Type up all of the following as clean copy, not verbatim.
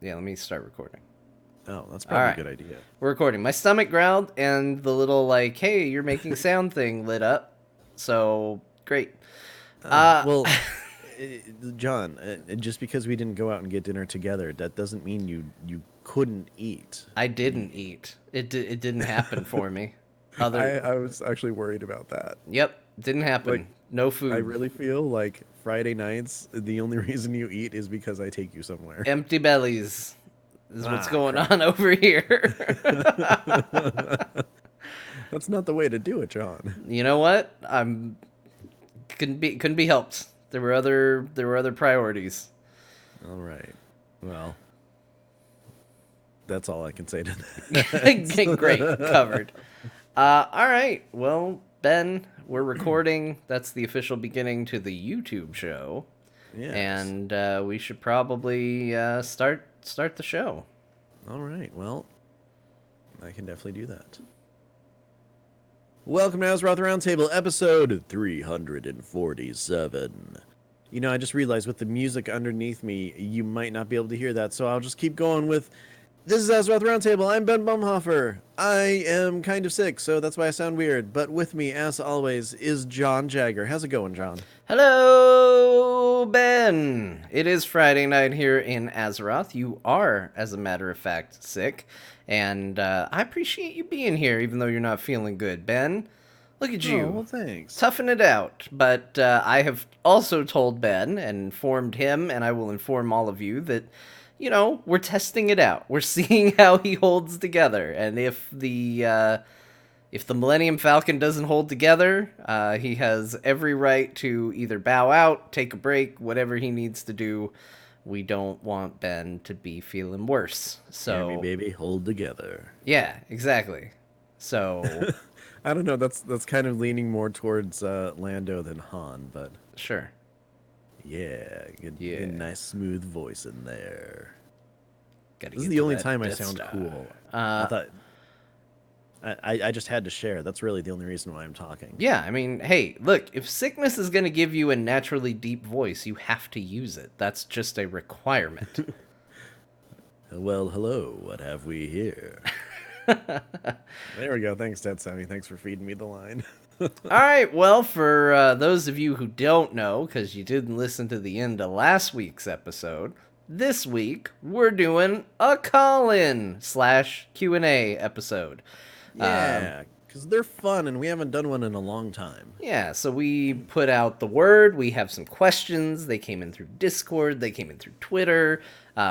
Yeah, let me start recording. Oh, that's All probably a right. good idea. We're recording. My stomach growled and the little, like, hey, you're making sound thing lit up. So, great. Uh, Well, John, just because we didn't go out and get dinner together, that doesn't mean you couldn't eat. I You, didn't eat. It didn't happen for me. Other, I was actually worried about that. yep, didn't Like, happen. No I food. really feel like Friday nights, the only reason you eat is because I take you somewhere. Empty bellies is what's Ah, going crap. on over here. That's not the way to do it, John. You know what? I'm couldn't be helped. There were other priorities. All right. Well, that's all I can say to Great, that. covered. All right. Well, Ben, we're recording. That's the official beginning to the YouTube show, Yes. and we should probably start the show. All right. Well, I can definitely do that. Welcome to Azeroth Roundtable, episode 347. You know, I just realized with the music underneath me, you might not be able to hear that, so I'll just keep going with this is Azeroth Roundtable. I'm Ben Bumhofer. I am kind of sick, so that's why I sound weird. But with me, as always, is John Jagger. How's it going, John? Hello, Ben. It is Friday night here in Azeroth. You are, as a matter of fact, sick, and I appreciate you being here, even though you're not feeling good, Ben. Look at Oh, you. well, thanks. Toughing it out. But I have also told Ben and informed him, and I will inform all of you that, we're testing it out. We're seeing how he holds together, and if the Millennium Falcon doesn't hold together, he has every right to either bow out, take a break, whatever he needs to do. We don't want Ben to be feeling worse. Hear me, So, baby. Hold together. yeah, exactly. So, I don't know. That's kind of leaning more towards Lando than Han, but sure. yeah, Yeah. good, nice, smooth voice in there. Gotta This is get the to only that time I Death sound Star. cool. I Uh, thought I just had to share. That's really the only reason why I'm talking. yeah, I mean, hey, look, if sickness is going to give you a naturally deep voice, you have to use it. That's just a requirement. Well, hello. What have we here? There we go. Thanks, Ted Sammy. Thanks for feeding me the line. All right, well, for those of you who don't know, because you didn't listen to the end of last week's episode, this week we're doing a call-in slash Q&A episode. Yeah, because they're fun, and we haven't done one in a long time. Yeah, so we put out the word. We have some questions. They came in through Discord. They came in through Twitter.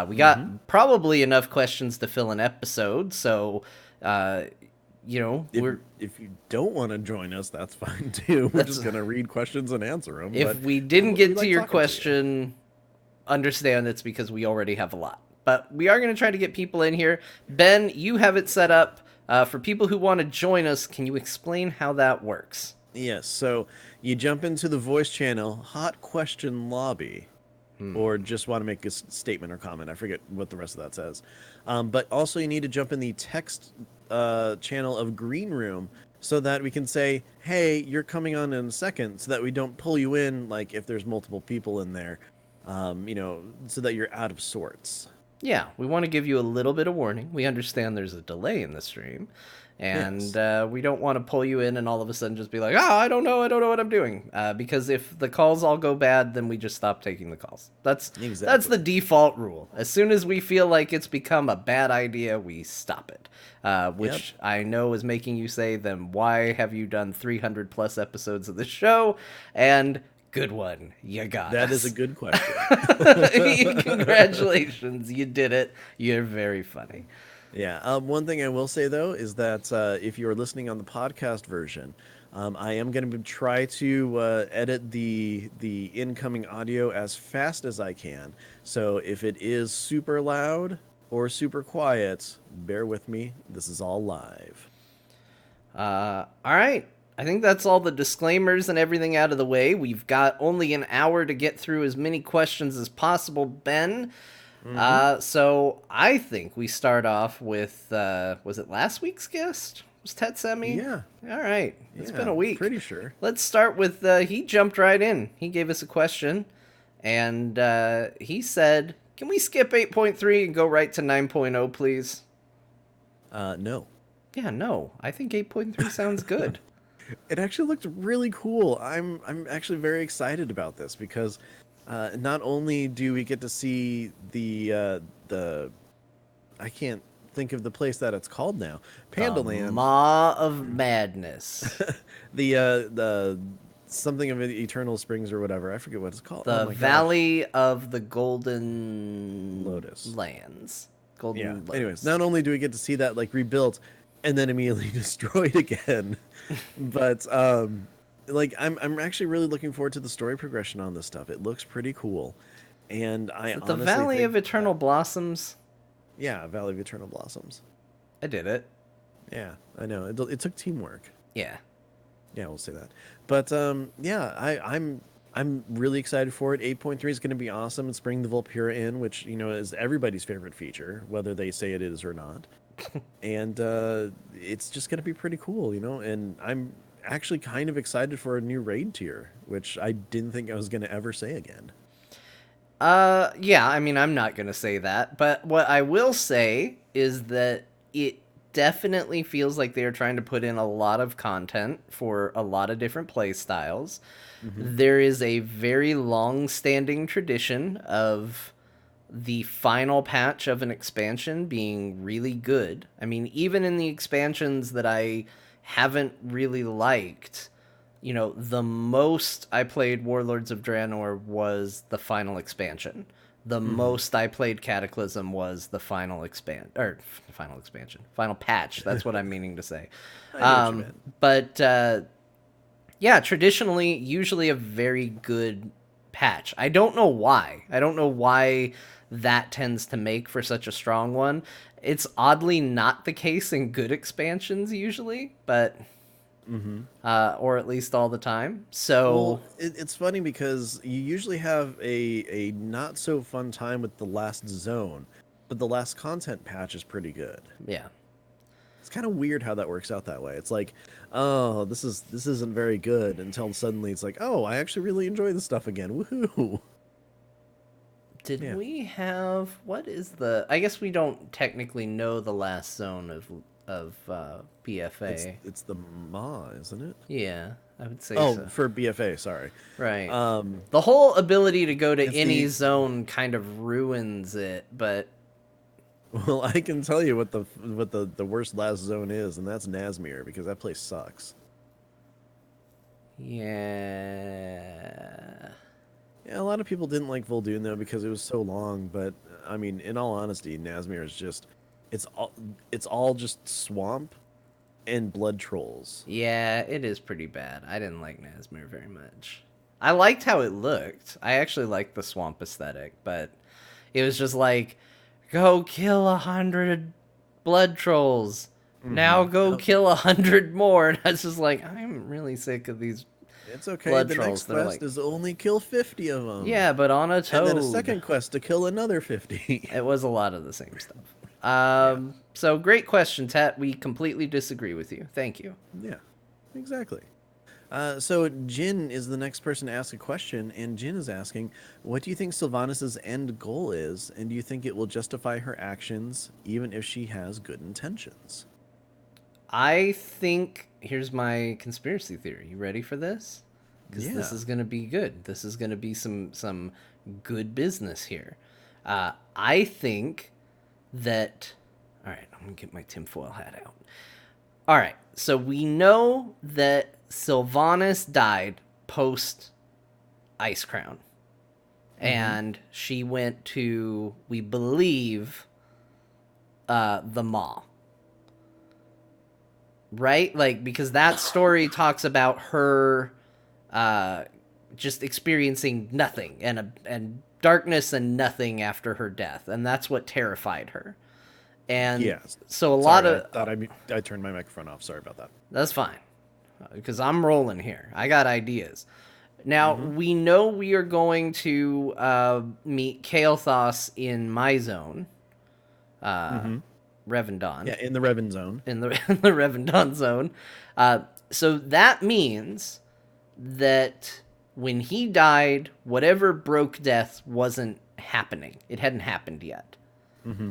We got probably enough questions to fill an episode. So, uh, If we're if you don't want to join us, that's fine too. We're that's just gonna read questions and answer them. if But we didn't we get to like your talking to you. question, understand it's because we already have a lot. But we are going to try to get people in here. Ben, you have it set up for people who want to join us. Can you explain how that works? Yes. So you jump into the voice channel, hot question lobby, or just want to make a statement or comment. I forget what the rest of that says. But also, you need to jump in the text channel of Green Room so that we can say, hey, you're coming on in a second, so that we don't pull you in, like if there's multiple people in there, so that you're out of sorts. Yeah, we want to give you a little bit of warning. We understand there's a delay in the stream, and Yes. we don't want to pull you in and all of a sudden just be like, oh, I don't know what I'm doing. Because if the calls all go bad, then we just stop taking the calls. That's the Exactly. default rule. As soon as we feel like it's become a bad idea, we stop it. Yep. Which I know is making you say, then why have you done 300 plus episodes of the show? And good one, you got That is a us. good question. Congratulations, you did it. You're very funny. Yeah. One thing I will say though is that if you're listening on the podcast version, I am going to try to edit the incoming audio as fast as I can. So if it is super loud or super quiet, bear with me. This is all live. All right. I think that's all the disclaimers and everything out of the way. We've got only an hour to get through as many questions as possible, Ben. Mm-hmm. So I think we start off with was it last week's guest? Was Tetsemi? Yeah. All right. It's been Yeah. a week. Pretty sure. Let's start with he jumped right in. He gave us a question, and he said, Can we skip 8.3 and go right to 9.0, please? No. Yeah, no. I think 8.3 sounds good. It actually looked really cool. I'm actually very excited about this because not only do we get to see the I can't think of the place that it's called now, The Pandaland, Maw of Madness. the something of Eternal Springs or whatever. I forget what it's called. Oh The my gosh. Valley of the Golden Lotus. Lands. Golden Yeah. Lotus. Anyways, not only do we get to see that like rebuilt and then immediately destroyed again, but like I'm actually really looking forward to the story progression on this stuff. It looks pretty cool, and I Is it the honestly Valley think of Eternal Blossoms? yeah, Valley of Eternal Blossoms. I did it. Yeah, I know it took teamwork. Yeah. Yeah, we'll say that. But yeah, I'm really excited for it. 8.3 is going to be awesome. It's bringing the Volpura in, which is everybody's favorite feature, whether they say it is or not. And it's just going to be pretty cool, And I'm actually kind of excited for a new raid tier, which I didn't think I was going to ever say again. Yeah, I mean, I'm not going to say that, but what I will say is that it definitely feels like they're trying to put in a lot of content for a lot of different play styles. There is a very long-standing tradition of the final patch of an expansion being really good. I mean, even in the expansions that I haven't really liked, the most I played Warlords of Draenor was the final expansion. The most I played Cataclysm was the final final patch. That's what I'm meaning to say. I know what you meant. But yeah, traditionally, usually a very good patch. I don't know why. I don't know why that tends to make for such a strong one. It's oddly not the case in good expansions usually, but or at least all the time. So Well, it's funny because you usually have a not so fun time with the last zone, but the last content patch is pretty good. yeah. It's kind of weird how that works out that way. It's like, oh, this isn't very good until suddenly it's like, oh, I actually really enjoy this stuff again. Woohoo! Did Yeah. we have what is the? I guess we don't technically know the last zone of BFA. It's the Ma, isn't it? Yeah, I would say Oh, so. for BFA, sorry. Right. Um, The whole ability to go to It's any the- zone kind of ruins it, but well, I can tell you what the worst last zone is, and that's Nazmir because that place sucks. yeah. Yeah, a lot of people didn't like Vol'dun though because it was so long, but I mean, in all honesty, Nazmir is just it's all just swamp and blood trolls. Yeah, it is pretty bad. I didn't like Nazmir very much. I liked how it looked. I actually liked the swamp aesthetic, but it was just like, go kill 100 blood trolls. Now go kill 100 more. And I was just like, I'm really sick of these. It's okay. Blood The trolls next that are quest like- is only kill 50 of them. Yeah, but on a toad. And then a second quest to kill another 50. It was a lot of the same stuff. So great question, Tet. We completely disagree with you. Thank you. Yeah, exactly. So Jin is the next person to ask a question, and Jin is asking, what do you think Sylvanas' end goal is, and do you think it will justify her actions, even if she has good intentions? I think here's my conspiracy theory. You ready for this? Because this Yeah. is gonna be good. This is gonna be some good business here. I think that. All right, I'm gonna get my tinfoil hat out. All right, so we know that Sylvanas died post Ice Crown, and she went to, we believe, the Maw. Right? Like, because that story talks about her just experiencing nothing and darkness and nothing after her death, and that's what terrified her. And Yes. so a lot Sorry, of I thought I turned my microphone off. Sorry about that. that's fine, because I'm rolling here. I got ideas. Now, we know we are going to meet Kael'thas in my zone, Revendon. Yeah, in the Revan zone. In the Revendon zone. So that means that when he died, whatever broke death wasn't happening. It hadn't happened yet. Mm-hmm.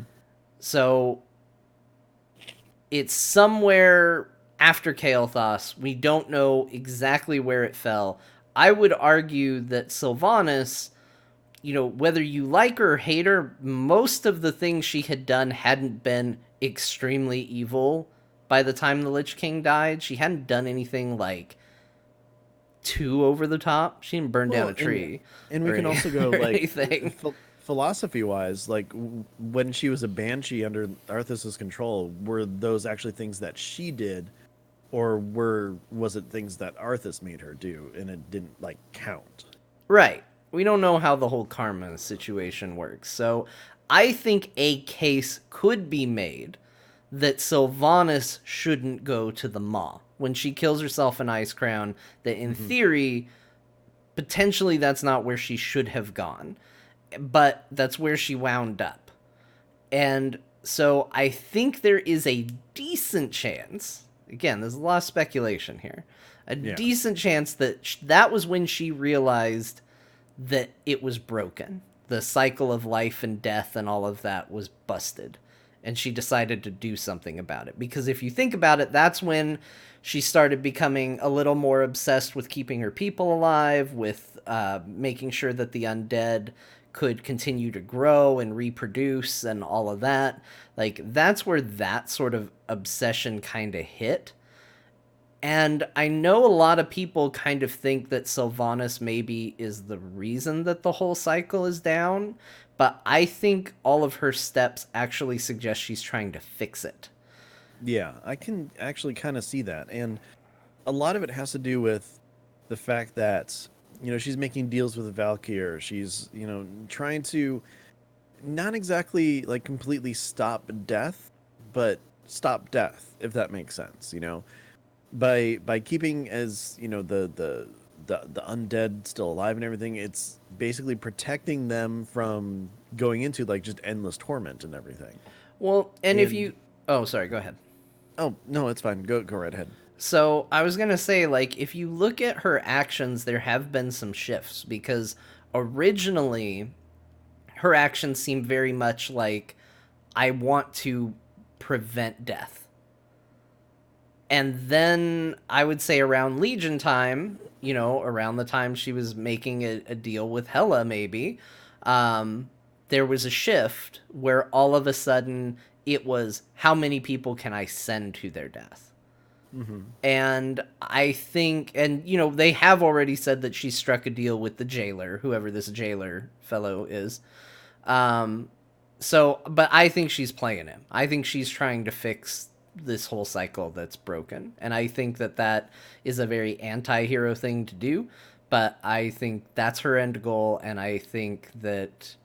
So it's somewhere after Kael'thas. We don't know exactly where it fell. I would argue that Sylvanas, whether you like her or hate her, most of the things she had done hadn't been extremely evil by the time the Lich King died. She hadn't done anything like too over the top. She didn't burn down a tree. And we or can any- also go or like anything. philosophy wise, like when she was a banshee under Arthas's control, were those actually things that she did, or was it things that Arthas made her do and it didn't like count? Right. We don't know how the whole karma situation works. So I think a case could be made that Sylvanas shouldn't go to the Maw. When she kills herself in Icecrown, that in theory, potentially that's not where she should have gone. But that's where she wound up. And so I think there is a decent chance, again, there's a lot of speculation here, a decent chance that that was when she realized that it was broken. The cycle of life and death and all of that was busted. And she decided to do something about it. Because if you think about it, that's when she started becoming a little more obsessed with keeping her people alive, with making sure that the undead could continue to grow and reproduce and all of that. Like, that's where that sort of obsession kind of hit. And I know a lot of people kind of think that Sylvanas maybe is the reason that the whole cycle is down, but I think all of her steps actually suggest she's trying to fix it. Yeah, I can actually kind of see that. And a lot of it has to do with the fact that, she's making deals with Valkyr. She's, trying to not exactly like completely stop death, but stop death, if that makes sense, by keeping as, the undead still alive and everything, it's basically protecting them from going into like just endless torment and everything. Well, and if And you... Oh, sorry, go ahead. oh, no, it's fine. Go right ahead. So I was gonna say, like, if you look at her actions, there have been some shifts because originally her actions seem very much like, I want to prevent death. And then I would say around Legion time, around the time she was making a deal with Hela, maybe, there was a shift where all of a sudden it was, how many people can I send to their death? And I think, and they have already said that she struck a deal with the jailer, whoever this jailer fellow is. But I think she's playing him. I think she's trying to fix this whole cycle that's broken. And I think that is a very anti-hero thing to do. But I think that's her end goal. And I think that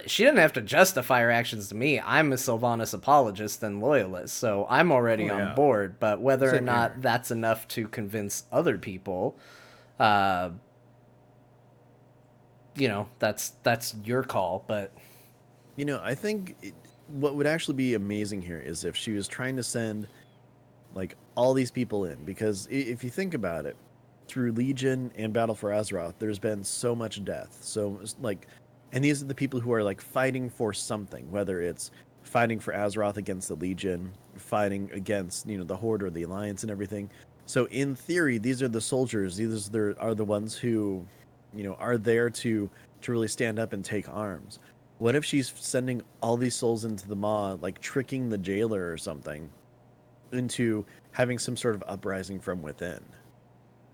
she didn't have to justify her actions to me. I'm a Sylvanas apologist and loyalist, so I'm already on board. But whether or not that's enough to convince other people, that's your call. But I think what would actually be amazing here is if she was trying to send like all these people in, because if you think about it, through Legion and Battle for Azeroth, there's been so much death. So like, and these are the people who are like fighting for something, whether it's fighting for Azeroth against the Legion, fighting against, the Horde or the Alliance and everything. So in theory, these are the soldiers. These are the ones who, are there to really stand up and take arms. What if she's sending all these souls into the Maw, like tricking the jailer or something into having some sort of uprising from within?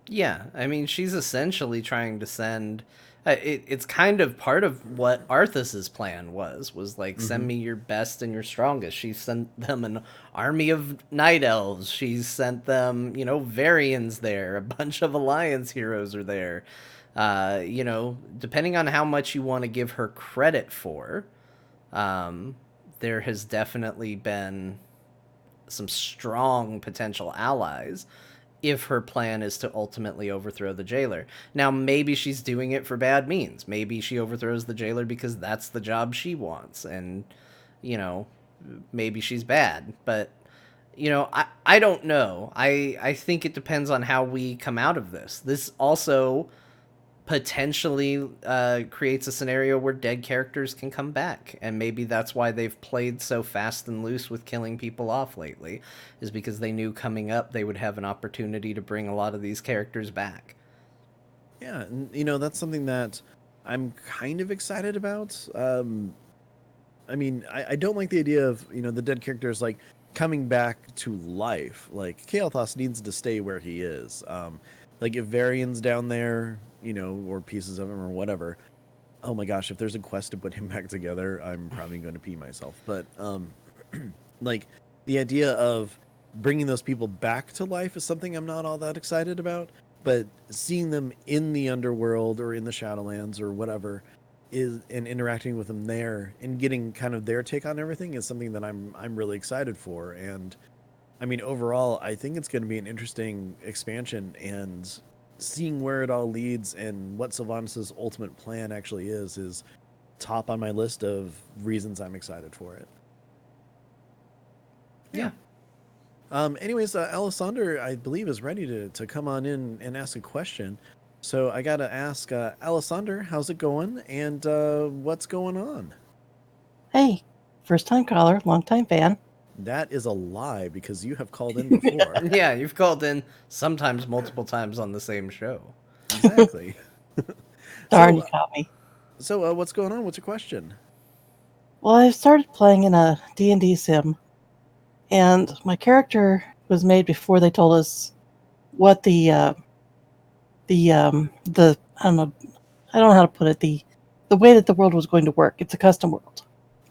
yeah, I mean, she's essentially trying to send... it's kind of part of what Arthas's plan was like, send me your best and your strongest. She sent them an army of night elves. She's sent them, Varians there. A bunch of Alliance heroes are there. Depending on how much you want to give her credit for, there has definitely been some strong potential allies if her plan is to ultimately overthrow the jailer. Now, maybe she's doing it for bad means. Maybe she overthrows the jailer because that's the job she wants, and, maybe she's bad. But, I don't know. I think it depends on how we come out of this. This also potentially creates a scenario where dead characters can come back, and maybe that's why they've played so fast and loose with killing people off lately, is because they knew coming up they would have an opportunity to bring a lot of these characters back. Yeah, and that's something that I'm kind of excited about. I mean, I don't like the idea of the dead characters like coming back to life. Like Kael'thas needs to stay where he is. Like if Varian's down there, or pieces of him or whatever. Oh my gosh, if there's a quest to put him back together, I'm probably going to pee myself. But like the idea of bringing those people back to life is something I'm not all that excited about. But seeing them in the underworld or in the Shadowlands or whatever is and interacting with them there and getting kind of their take on everything is something that I'm really excited for. And I mean, overall, I think it's going to be an interesting expansion, and seeing where it all leads and what Sylvanas' ultimate plan actually is top on my list of reasons I'm excited for it. Yeah. Anyways, Alessander, I believe, is ready to come on in and ask a question. So I got to ask, Alessander, how's it going? And what's going on? Hey, first time caller, long time fan. That is a lie because you have called in before. Yeah, you've called in sometimes multiple times on the same show. Exactly. Darn, you caught me. So what's going on? What's your question? Well, I started playing in a D&D sim, and my character was made before they told us what the I don't know, how to put it, the way that the world was going to work. It's a custom world.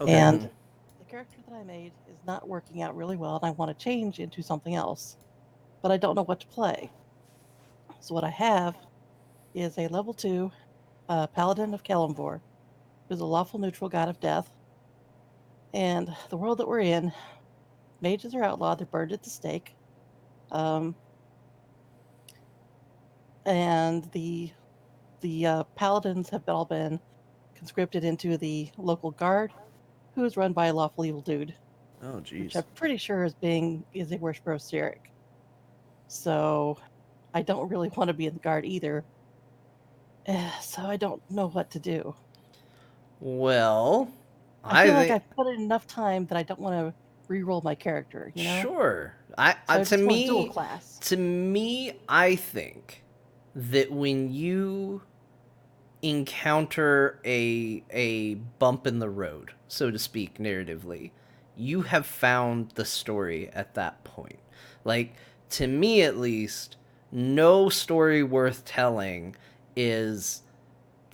Okay. And the character that I made is not working out really well, and I want to change into something else, but I don't know what to play. So what I have is a level 2 paladin of Kelemvor, who's a lawful neutral god of death. And the world that we're in, mages are outlawed; they're burned at the stake. And the paladins have all been conscripted into the local guard, who is run by a lawful evil dude, Oh, which jeez. I'm pretty sure is a worshiper of Cyric. So I don't really want to be in the guard either. So I don't know what to do. Well, I feel like think I've put in enough time that I don't want to re-roll my character. sure. So I To just want to dual me, class. I think that when you encounter a bump in the road, so to speak, narratively, you have found the story at that point. Like, to me at least, no story worth telling is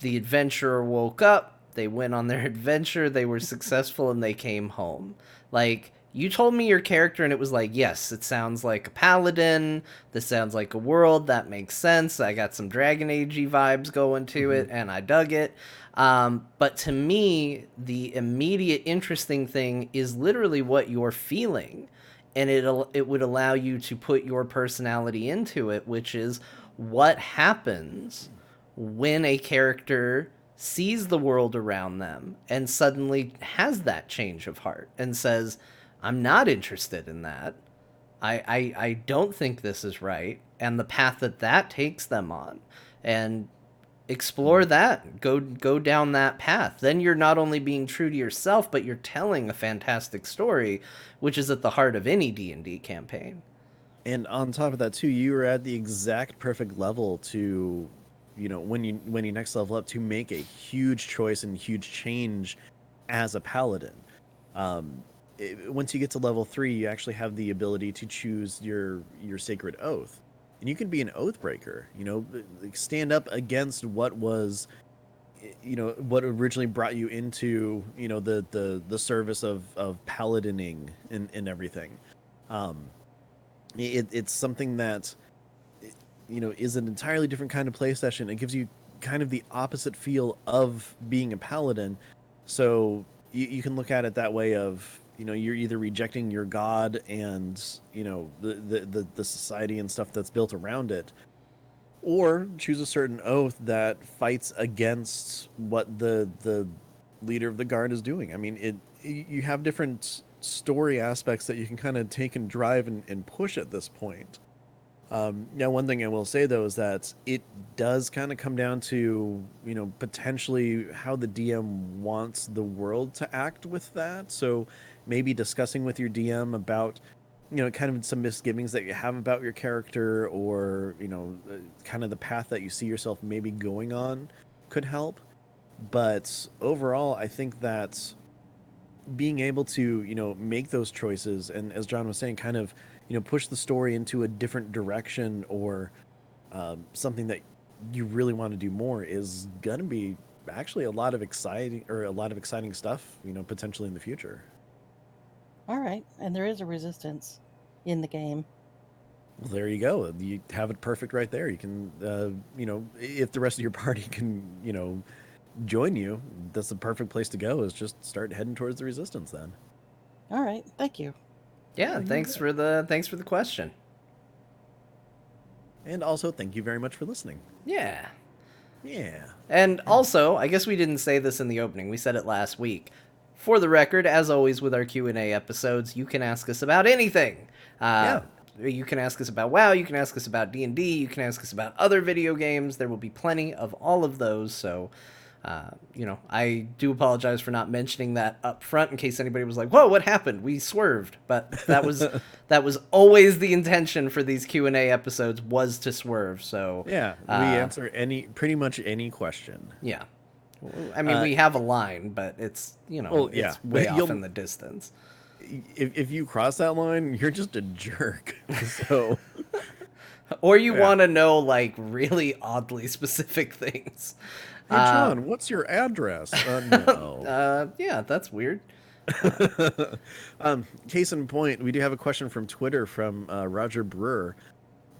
the adventurer woke up, they went on their adventure, they were successful, and they came home. Like, you told me your character, and it was like, yes, it sounds like a paladin. This sounds like a world. That makes sense. I got some Dragon Age vibes going to it, and I dug it. But to me, the immediate interesting thing is literally what you're feeling. And it would allow you to put your personality into it, which is what happens when a character sees the world around them and suddenly has that change of heart and says, I'm not interested in that. I don't think this is right. And the path that takes them on. And explore that. Go down that path. Then you're not only being true to yourself, but you're telling a fantastic story, which is at the heart of any D&D campaign. And on top of that too, you are at the exact perfect level to, when you next level up, to make a huge choice and huge change as a paladin. Once you get to level 3, you actually have the ability to choose your sacred oath, and you can be an oath breaker. Stand up against what was, what originally brought you into, the service of paladining and everything. It's something that is an entirely different kind of play session. It gives you kind of the opposite feel of being a paladin, so you can look at it that way of, you're either rejecting your god and the society and stuff that's built around it, or choose a certain oath that fights against what the leader of the guard is doing. I mean, you have different story aspects that you can kind of take and drive and push at this point. Now, one thing I will say though is that it does kind of come down to, potentially how the DM wants the world to act with that. So maybe discussing with your DM about, kind of some misgivings that you have about your character, or, kind of the path that you see yourself maybe going on could help. But overall, I think that being able to, make those choices, and as John was saying, kind of, push the story into a different direction, or something that you really want to do more, is gonna be actually a lot of exciting stuff, potentially in the future. All right, and there is a resistance in the game. Well, there you go. You have it perfect right there. You can, if the rest of your party can, join you, that's the perfect place to go. Is just start heading towards the resistance then. All right, thank you. Yeah, thanks for the question. And also, thank you very much for listening. Yeah. Yeah. And also, I guess we didn't say this in the opening. We said it last week. For the record, as always with our Q&A episodes, you can ask us about anything. You can ask us about WoW, you can ask us about D&D, you can ask us about other video games. There will be plenty of all of those, so I do apologize for not mentioning that up front in case anybody was like, "Whoa, what happened? We swerved." But that was always the intention for these Q&A episodes, was to swerve. So Yeah, we answer pretty much any question. yeah. I mean, we have a line, but it's, it's way off in the distance. If you cross that line, you're just a jerk. So, or you want to know like really oddly specific things. Hey John, what's your address? No. Yeah, that's weird. Case in point, we do have a question from Twitter from Roger Brewer.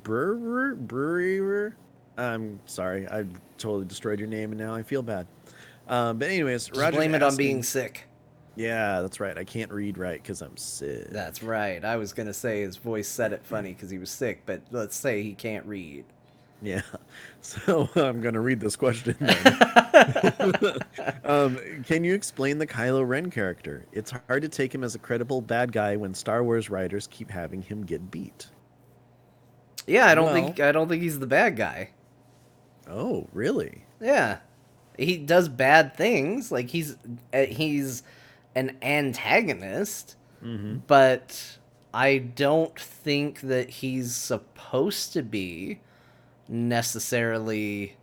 Brewer? I'm sorry, I totally destroyed your name, and now I feel bad. But anyways, Roger, blame it on being sick. Yeah, that's right. I can't read right because I'm sick. That's right. I was gonna say his voice said it funny because he was sick, but let's say he can't read. Yeah, so I'm gonna read this question then. Can you explain the Kylo Ren character? It's hard to take him as a credible bad guy when Star Wars writers keep having him get beat. Yeah, I don't think he's the bad guy. Oh, really? Yeah, he does bad things. Like he's an antagonist, but I don't think that he's supposed to be necessarily.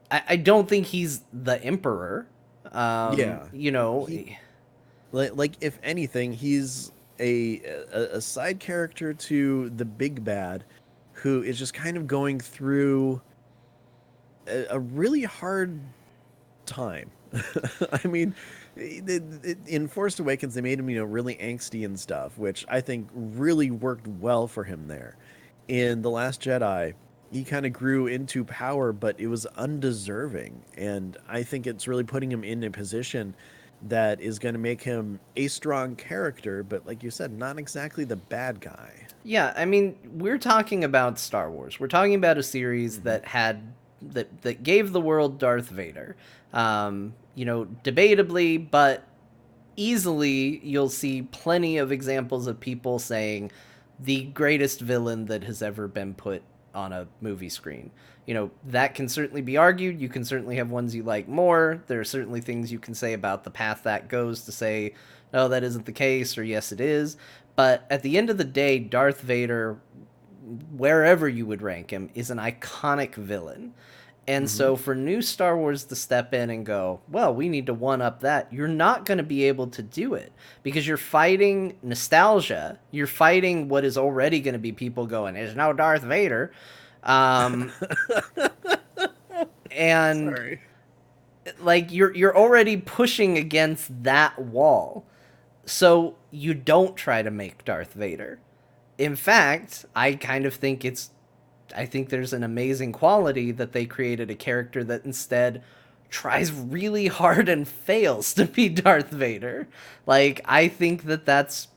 I don't think he's the Emperor. Yeah, like if anything, he's a side character to the big bad, who is just kind of going through a really hard time. I mean, in Force Awakens, they made him, really angsty and stuff, which I think really worked well for him there. In The Last Jedi, he kind of grew into power, but it was undeserving. And I think it's really putting him in a position that is going to make him a strong character, but like you said, not exactly the bad guy. Yeah, I mean, we're talking about Star Wars. We're talking about a series that gave the world Darth Vader. Debatably, but easily, you'll see plenty of examples of people saying the greatest villain that has ever been put on a movie screen. That can certainly be argued. You can certainly have ones you like more. There are certainly things you can say about the path that goes to say, no, that isn't the case, or yes, it is. But at the end of the day, Darth Vader, wherever you would rank him, is an iconic villain. And so for new Star Wars to step in and go, well, we need to one-up that, you're not going to be able to do it because you're fighting nostalgia. You're fighting what is already going to be people going, there's no Darth Vader. And Sorry. Like you're already pushing against that wall. So you don't try to make Darth Vader. In fact, I think there's an amazing quality that they created a character that instead tries really hard and fails to be Darth Vader. Like, I think that that's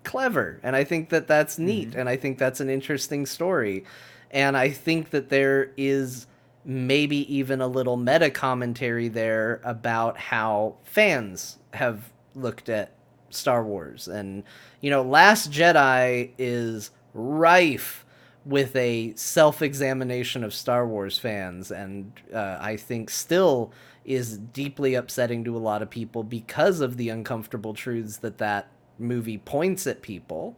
clever, and I think that that's neat, and I think that's an interesting story. And I think that there is maybe even a little meta commentary there about how fans have looked at Star Wars. And, Last Jedi is rife with a self-examination of Star Wars fans, and I think still is deeply upsetting to a lot of people because of the uncomfortable truths that movie points at people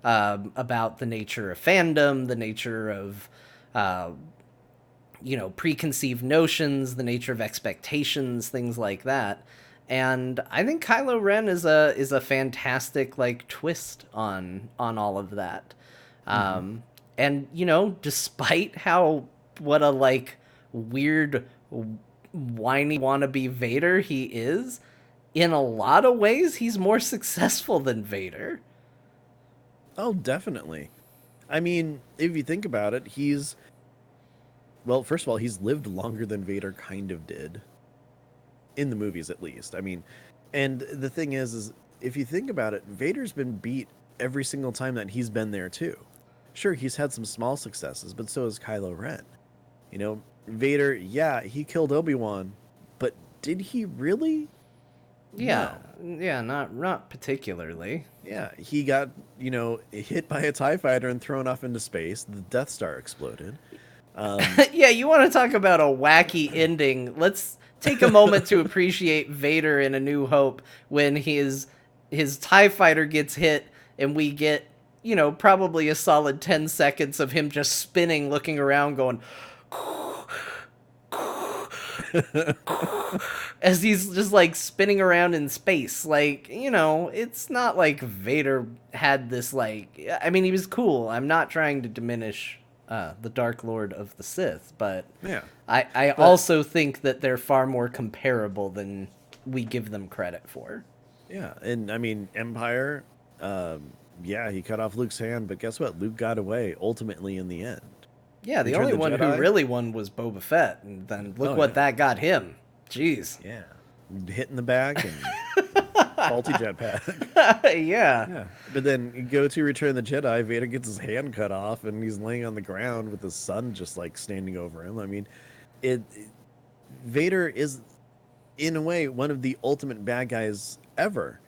about the nature of fandom, the nature of uh, preconceived notions, the nature of expectations, things like that. And I think Kylo Ren is a fantastic like twist on all of that. Mm-hmm. And despite how what a like weird whiny wannabe Vader he is, in a lot of ways he's more successful than Vader. Oh, definitely. I mean, if you think about it, well, first of all, he's lived longer than Vader kind of did in the movies, at least. I mean, and the thing is if you think about it, Vader's been beat every single time that he's been there too. Sure, he's had some small successes, but so has Kylo Ren. You know, Vader, yeah, he killed Obi-Wan, but did he really? Yeah, No. yeah, not particularly. Yeah, he got, hit by a TIE fighter and thrown off into space. The Death Star exploded. Yeah, you want to talk about a wacky ending? Let's take a moment to appreciate Vader in A New Hope when his TIE fighter gets hit and we get, probably a solid 10 seconds of him just spinning, looking around, going as he's just like spinning around in space. Like, it's not like Vader had this like, I mean, he was cool. I'm not trying to diminish the Dark Lord of the Sith, but Yeah. I But also think that they're far more comparable than we give them credit for. yeah, and I mean Empire, yeah, he cut off Luke's hand, but guess what? Luke got away ultimately in the end. Yeah, the Return only of the one who Jedi? really won was Boba Fett, and then look Oh what yeah. that got him. Jeez. Yeah. Hit in the back and faulty jetpack. Yeah. Yeah. But then you go to Return of the Jedi, Vader gets his hand cut off and he's laying on the ground with his son just like standing over him. I mean, Vader is in a way one of the ultimate bad guys ever.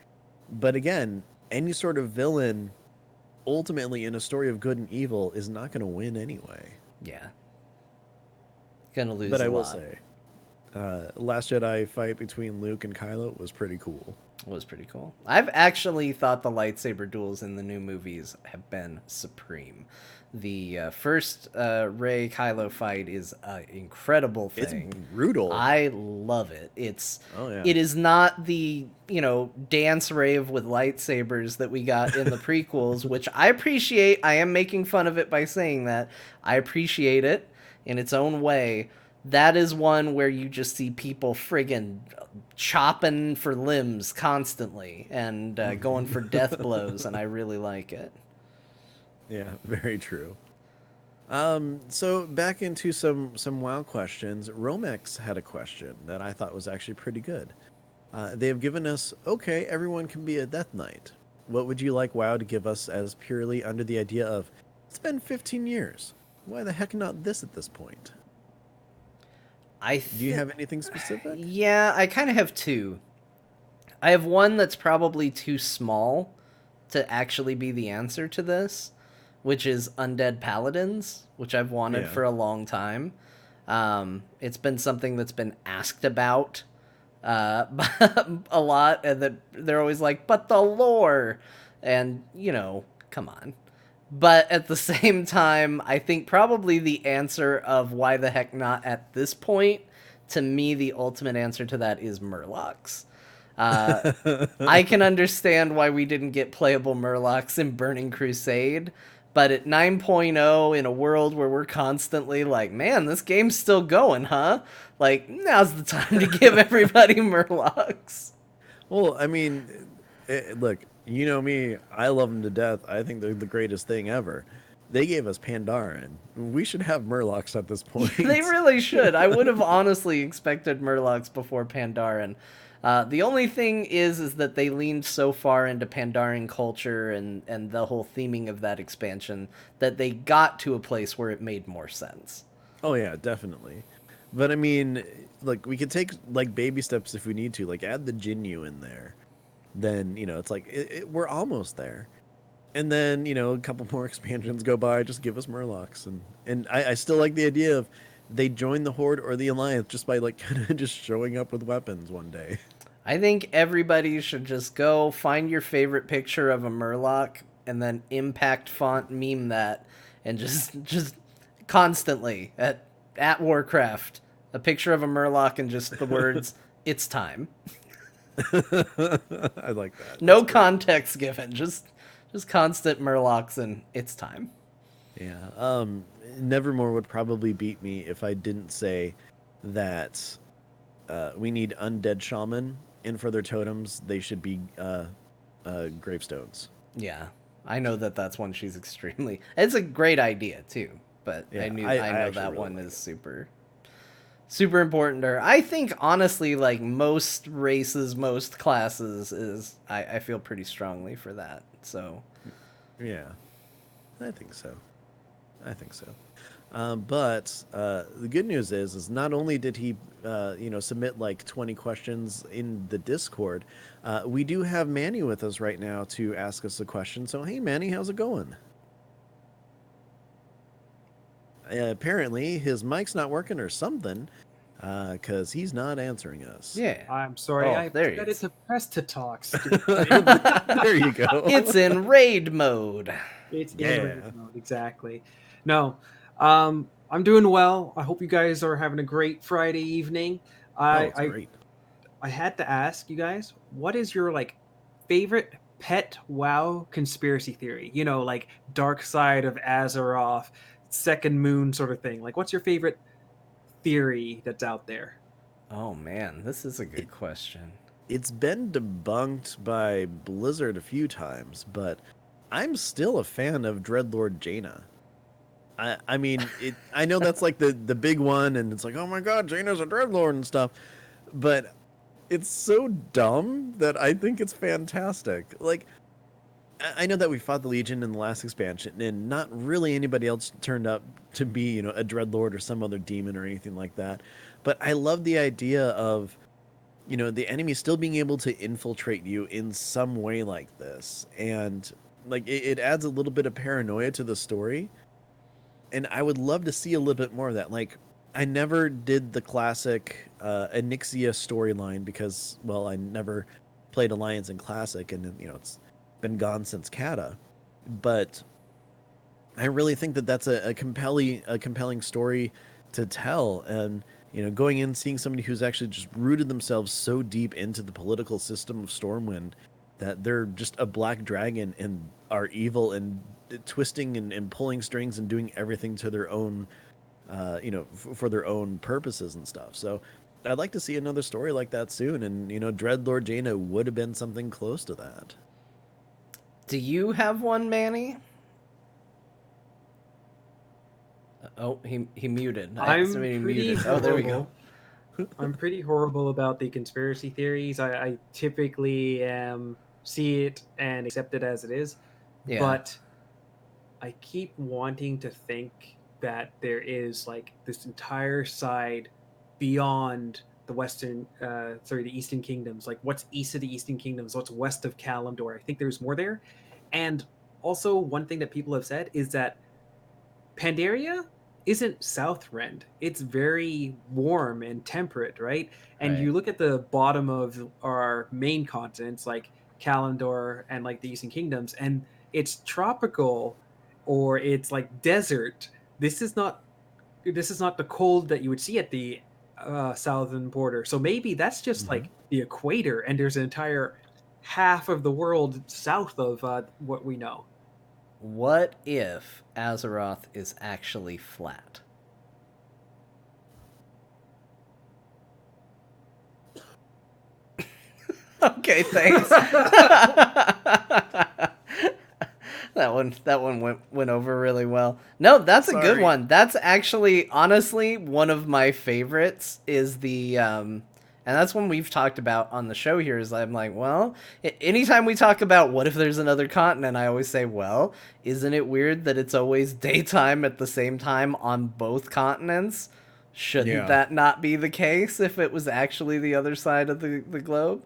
But again, any sort of villain ultimately in a story of good and evil is not going to win anyway. Yeah. Gonna lose But a I will lot. say, Last Jedi fight between Luke and Kylo was pretty cool. Was pretty cool. I've actually thought the lightsaber duels in the new movies have been supreme. The first Rey Kylo fight is an incredible It's thing. brutal. I love it. Oh yeah. It is not the, dance rave with lightsabers that we got in the prequels, which I appreciate. I am making fun of it by saying that. I appreciate it in its own way. That is one where you just see people friggin' chopping for limbs constantly and going for death blows, and I really like it. Yeah, very true. So back into some WoW questions. Romex had a question that I thought was actually pretty good. They have given us, okay, everyone can be a Death Knight. What would you like WoW to give us as purely under the idea of, it's been 15 years. Why the heck not this at this point? Do you have anything specific? Yeah, I kind of have two. I have one that's probably too small to actually be the answer to this, which is Undead Paladins, which I've wanted Yeah. for a long time. It's been something that's been asked about uh, a lot, and that they're always like, but the lore, and come on. But at the same time, I think probably the answer of why the heck not at this point, to me, the ultimate answer to that is Murlocs. I can understand why we didn't get playable Murlocs in Burning Crusade, but at 9.0, in a world where we're constantly like, man, this game's still going, huh? Like, now's the time to give everybody Murlocs. Well, I mean, look, you know me, I love them to death. I think they're the greatest thing ever. They gave us Pandaren. We should have Murlocs at this point. They really should. I would have honestly expected Murlocs before Pandaren. The only thing is that they leaned so far into Pandaren culture and the whole theming of that expansion that they got to a place where it made more sense. Oh yeah, definitely. But I mean, like we could take like baby steps if we need to, like add the Jinyu in there. Then it's like we're almost there. And then, a couple more expansions go by, just give us Murlocs. And I still like the idea of they join the Horde or the Alliance just by like kind of just showing up with weapons one day. I think everybody should just go find your favorite picture of a Murloc and then impact font meme that and just constantly at Warcraft a picture of a Murloc and just the words "It's time." I like that. No context given, just constant Murlocs and "It's time." Yeah. Nevermore would probably beat me if I didn't say that we need undead shaman, and for their totems, they should be gravestones. Yeah, I know that's one she's extremely. It's a great idea too, but Yeah, I know actually that really one like is super important to her. I think honestly, like most races, most classes, is I feel pretty strongly for that. So Yeah, I think so. But the good news is not only did he, submit like 20 questions in the Discord, we do have Manny with us right now to ask us a question. So, hey, Manny, how's it going? Apparently, his mic's not working or something, because he's not answering us. yeah, I'm sorry, Oh, I there he decided is. to press to talk. Stupid. There you go. it's in raid mode. It's Yeah. in raid mode, exactly. No, I'm doing well. I hope you guys are having a great Friday evening. It's great. I had to ask you guys, what is your like favorite pet WoW conspiracy theory? You know, like Dark Side of Azeroth, Second Moon sort of thing. Like, what's your favorite theory that's out there? Oh man, this is a good question. It's been debunked by Blizzard a few times, but I'm still a fan of Dreadlord Jaina. I mean, I know that's like the big one, and it's like, oh my god, Jaina's a Dreadlord and stuff, but it's so dumb that I think it's fantastic. Like, I know that we fought the Legion in the last expansion, and not really anybody else turned up to be, a Dreadlord or some other demon or anything like that. But I love the idea of, the enemy still being able to infiltrate you in some way like this. And, like, it adds a little bit of paranoia to the story. And I would love to see a little bit more of that. Like, I never did the classic Onyxia storyline because, well, I never played Alliance in Classic, and, it's been gone since Kata. But I really think that that's a compelling story to tell. And, going in, seeing somebody who's actually just rooted themselves so deep into the political system of Stormwind that they're just a black dragon and are evil and twisting and pulling strings and doing everything to their own, for their own purposes and stuff. So I'd like to see another story like that soon. And, Dreadlord Jaina would have been something close to that. Do you have one, Manny? Oh, he muted. I'm Somebody pretty muted. Oh, there we go. horrible. I'm pretty horrible about the conspiracy theories. I typically see it and accept it as it is. Yeah. But I keep wanting to think that there is like this entire side beyond the the Eastern Kingdoms. Like what's east of the Eastern Kingdoms, what's west of Kalimdor. I think there's more there. And also one thing that people have said is that Pandaria isn't Southrend. It's very warm and temperate, right? And Right. you look at the bottom of our main continents, like Kalimdor and like the Eastern Kingdoms, and it's tropical or it's like desert. This is not the cold that you would see at the southern border. So maybe that's just like the equator, and there's an entire half of the world south of what we know. What if Azeroth is actually flat? Okay, thanks. That one went over really well. No, that's a good Sorry. one. That's actually honestly one of my favorites is the and that's one we've talked about on the show here is I'm like, well, anytime we talk about what if there's another continent, I always say, well, isn't it weird that it's always daytime at the same time on both continents? Shouldn't Yeah. that not be the case if it was actually the other side of the globe?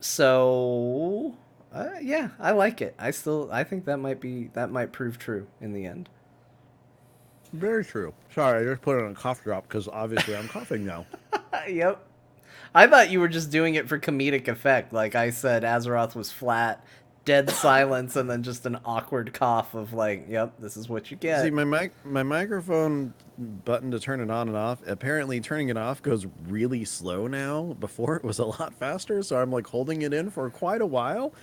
So Yeah, I like it. I think that might prove true in the end. Very true. Sorry, I just put it on a cough drop because obviously I'm coughing now. Yep. I thought you were just doing it for comedic effect. Like I said, Azeroth was flat, dead silence, and then just an awkward cough of like, "Yep, this is what you get." See, my microphone button to turn it on and off, apparently turning it off goes really slow now. Before it was a lot faster, so I'm like holding it in for quite a while.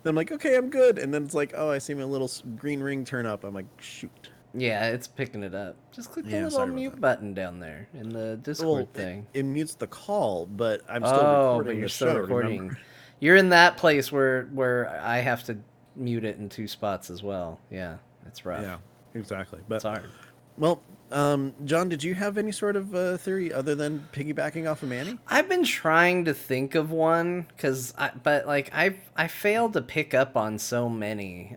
Then I'm like, okay, I'm good. And then it's like, oh, I see my little green ring turn up. I'm like, shoot. Yeah, it's picking it up. Just click the Yeah, little sorry about mute that. button down there in the Discord Well, thing. it mutes the call, but I'm still Oh, but recording you're the still show. recording. Remember? You're in that place where I have to mute it in 2 spots as well. Yeah, it's rough. Yeah, exactly. It's But hard. well, John, did you have any sort of theory other than piggybacking off of Manny? I've been trying to think of one but like I failed to pick up on so many.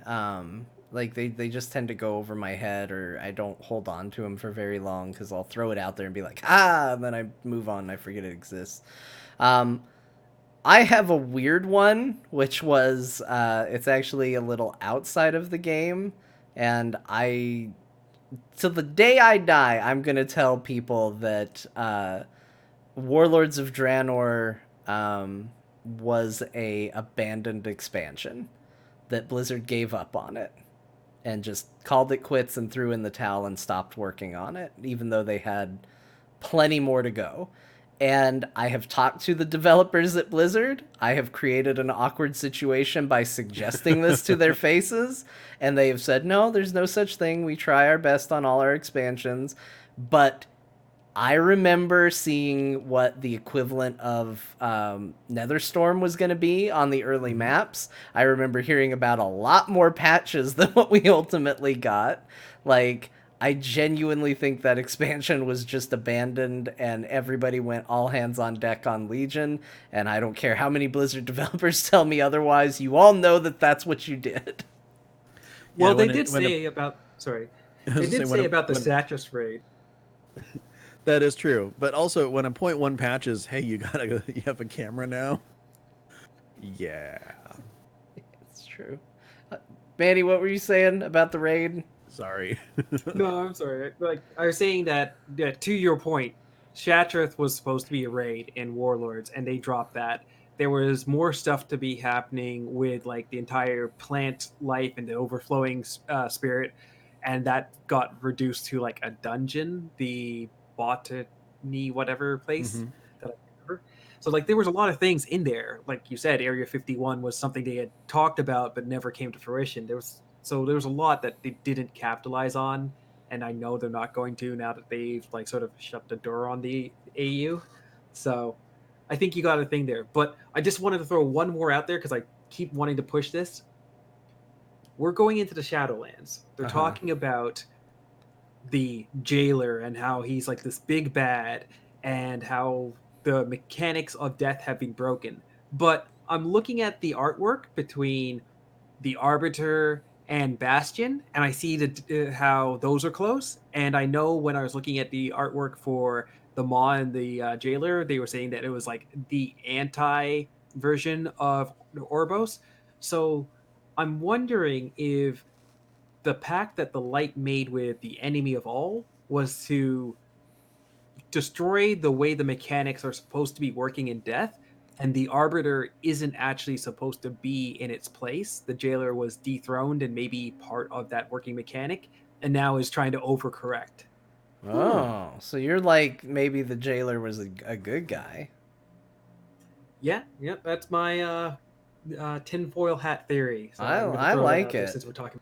Like they just tend to go over my head, or I don't hold on to them for very long because I'll throw it out there and be like, and then I move on and I forget it exists. Um, I have a weird one, which was it's actually a little outside of the game, and to the day I die, I'm gonna tell people that Warlords of Draenor was a abandoned expansion, that Blizzard gave up on it and just called it quits and threw in the towel and stopped working on it, even though they had plenty more to go. And I have talked to the developers at Blizzard. I have created an awkward situation by suggesting this to their faces, and they have said, no, there's no such thing. We try our best on all our expansions. But I remember seeing what the equivalent of Netherstorm was going to be on the early maps. I remember hearing about a lot more patches than what we ultimately got. Like, I genuinely think that expansion was just abandoned and everybody went all hands on deck on Legion. And I don't care how many Blizzard developers tell me otherwise. You all know that that's what you did. Well, Yeah, they when did it- when it- say about sorry, I was they gonna say, did when say it- about the when- Satrus raid. That is true, but also when a 0.1 patches, hey, you have a camera now. Yeah, It's true. Manny, what were you saying about the raid? sorry. No, I'm sorry. Like I was saying that, yeah, to your point, Shatrith was supposed to be a raid in Warlords, and they dropped that. There was more stuff to be happening with like the entire plant life and the overflowing spirit, and that got reduced to like a dungeon, the botany whatever place Mhm. that I remember. So like there was a lot of things in there. Like you said, Area 51 was something they had talked about but never came to fruition. There was a lot that they didn't capitalize on, and I know they're not going to now that they've like sort of shut the door on the AU. So I think you got a thing there. But I just wanted to throw one more out there because I keep wanting to push this. We're going into the Shadowlands. They're Uh-huh. talking about the jailer and how he's like this big bad and how the mechanics of death have been broken. But I'm looking at the artwork between the Arbiter and Bastion, and I see how those are close. And I know when I was looking at the artwork for the Maw and the Jailer, they were saying that it was like the anti version of Orbos. So I'm wondering if the pact that the Light made with the enemy of all was to destroy the way the mechanics are supposed to be working in death, and the arbiter isn't actually supposed to be in its place. The jailer was dethroned and maybe part of that working mechanic, and now is trying to overcorrect. Oh, so you're like maybe the jailer was a good guy. Yeah, that's my tinfoil hat theory. So I'm going to I throw that like out there it. since we're talking.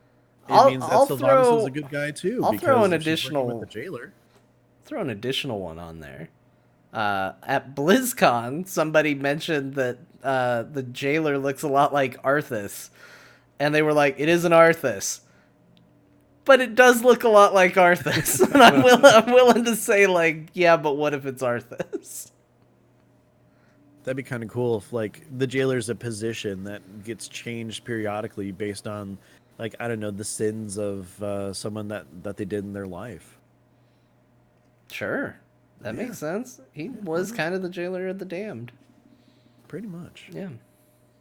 It means that I'll Sylvanas is throw a good guy too. I'll throw an because if she's working with additional the jailer. throw an additional one on there. At BlizzCon, somebody mentioned that the jailer looks a lot like Arthas, and they were like, "It isn't Arthas." But it does look a lot like Arthas, and I'm willing to say like, yeah, but what if it's Arthas? That'd be kind of cool if like the jailer's a position that gets changed periodically based on, like, I don't know, the sins of someone that they did in their life. Sure, that Yeah. makes sense. He was kind of the jailer of the damned. Pretty much. Yeah.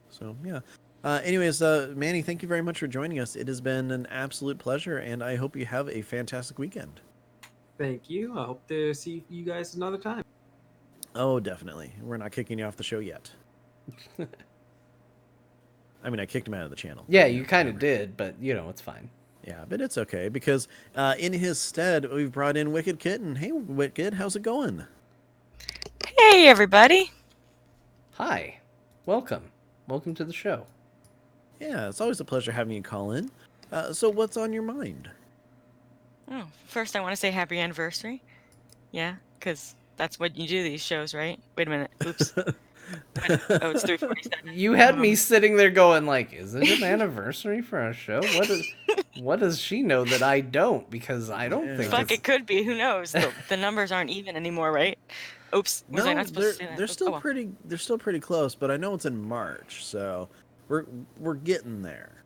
So yeah. Anyways, Manny, thank you very much for joining us. It has been an absolute pleasure, and I hope you have a fantastic weekend. Thank you. I hope to see you guys another time. Oh, definitely. We're not kicking you off the show yet. I mean, I kicked him out of the channel. Yeah, you kind of did, but it's fine. Yeah, but it's okay because in his stead, we've brought in Wicked Kitten. Hey, Wicked, how's it going? Hey, everybody. Hi, welcome to the show. Yeah, it's always a pleasure having you call in. So what's on your mind? Oh, first I want to say happy anniversary. Yeah, because that's what you do these shows, right? Wait a minute. Oops. Oh, it's 3:47. You had me sitting there going like, is it an anniversary for our show? What does she know that I don't? Because I don't think Fuck, it's... it could be. Who knows? The numbers aren't even anymore, right? Oops. Was I No, not supposed to say that? they're Oops, still oh, well. pretty close, but I know it's in March, so we're getting there.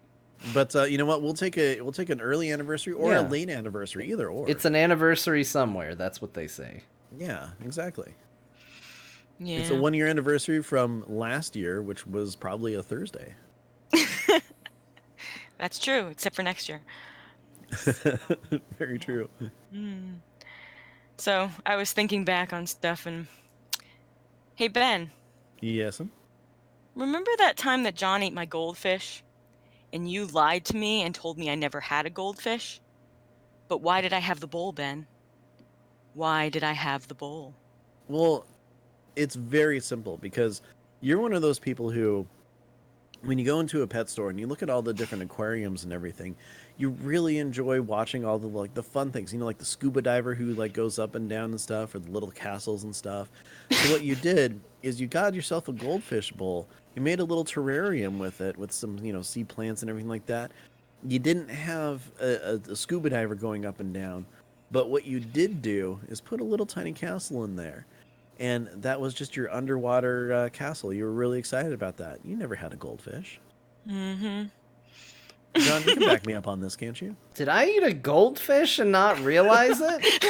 But you know what? We'll take an early anniversary or a Yeah. late anniversary, either or. It's an anniversary somewhere. That's what they say. Yeah, exactly. Yeah. It's a 1-year anniversary from last year, which was probably a Thursday. That's true, except for next year. Very true. Mm. So I was thinking back on stuff and... Hey, Ben, Yes. remember that time that John ate my goldfish? And you lied to me and told me I never had a goldfish? But why did I have the bowl, Ben? Why did I have the bowl? Well, it's very simple because you're one of those people who, when you go into a pet store and you look at all the different aquariums and everything, you really enjoy watching all the fun things. Like the scuba diver who goes up and down and stuff, or the little castles and stuff. So what you did is you got yourself a goldfish bowl. You made a little terrarium with it, with some sea plants and everything like that. You didn't have a scuba diver going up and down, but what you did do is put a little tiny castle in there. And that was just your underwater castle. You were really excited about that. You never had a goldfish. Mm-hmm. John, you can back me up on this, can't you? Did I eat a goldfish and not realize it?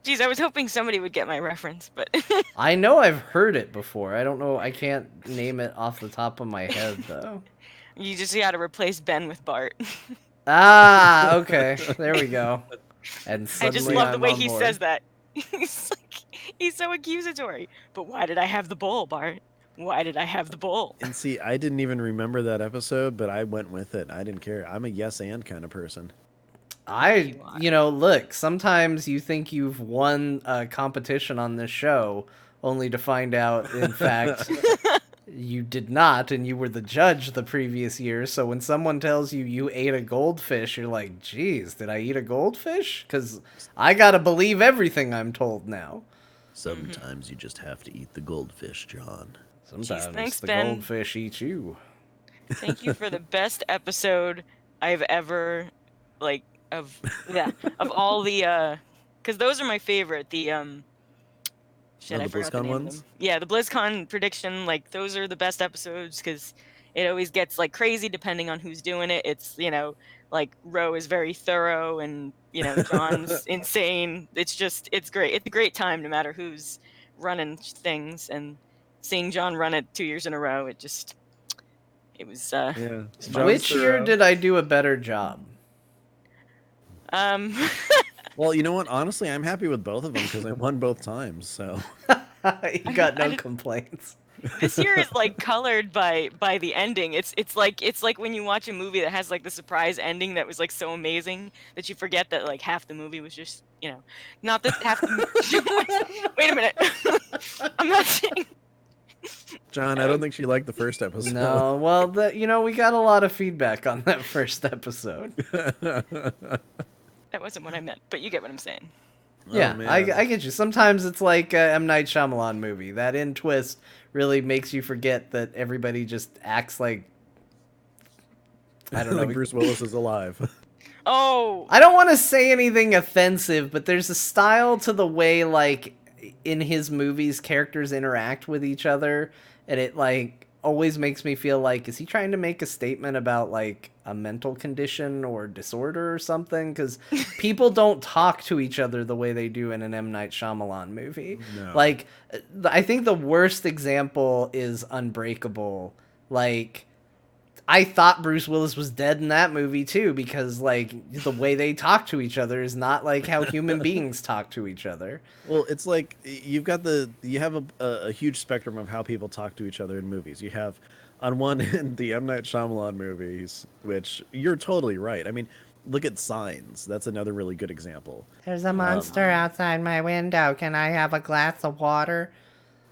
Jeez, I was hoping somebody would get my reference, but I know I've heard it before. I don't know. I can't name it off the top of my head, though. you just got to replace Ben with Bart. Ah, okay. There we go. And I suddenly just love the I'm way on he board. says that. He's so accusatory. But why did I have the bowl, Bart? Why did I have the bowl? And see, I didn't even remember that episode, but I went with it. I didn't care. I'm a yes and kind of person. Look, sometimes you think you've won a competition on this show, only to find out, in fact, you did not, and you were the judge the previous year. So when someone tells you ate a goldfish, you're like, geez, did I eat a goldfish? Because I gotta believe everything I'm told now. Sometimes you just have to eat the goldfish, John. Sometimes thanks, the Ben. goldfish eats you. Thank you for the best episode I've ever, of all the, because those are my favorite. The, shit, Oh, I the forgot the BlizzCon name of ones? them. Yeah, the BlizzCon prediction, those are the best episodes because it always gets, crazy depending on who's doing it. It's, Ro is very thorough and, John's insane. It's great. It's a great time no matter who's running things, and seeing John run it 2 years in a row, it was, Yeah. Which year did I do a better job? Well, you know what? Honestly, I'm happy with both of them because I won both times. So You got no complaints. this year is colored by the ending. It's like when you watch a movie that has the surprise ending that was so amazing that you forget that half the movie was just not that half the wait a minute. I'm not saying John, I don't think she liked the first episode. No, well, we got a lot of feedback on that first episode. that wasn't what I meant, but you get what I'm saying. Yeah, man. I get you. Sometimes it's like a M. Night Shyamalan movie. That end twist really makes you forget that everybody just acts like... I don't know. Like Bruce Willis is alive. Oh, I don't want to say anything offensive, but there's a style to the way, in his movies, characters interact with each other, and it, always makes me feel like, is he trying to make a statement about like a mental condition or disorder or something? Because people don't talk to each other the way they do in an M. Night Shyamalan movie. No. Like, I think the worst example is Unbreakable. Like, I thought Bruce Willis was dead in that movie too, because like the way they talk to each other is not like how human beings talk to each other. Well, it's like you have a huge spectrum of how people talk to each other in movies. You have on one end the M. Night Shyamalan movies, which you're totally right. I mean, look at Signs. That's another really good example. There's a monster outside my window. Can I have a glass of water?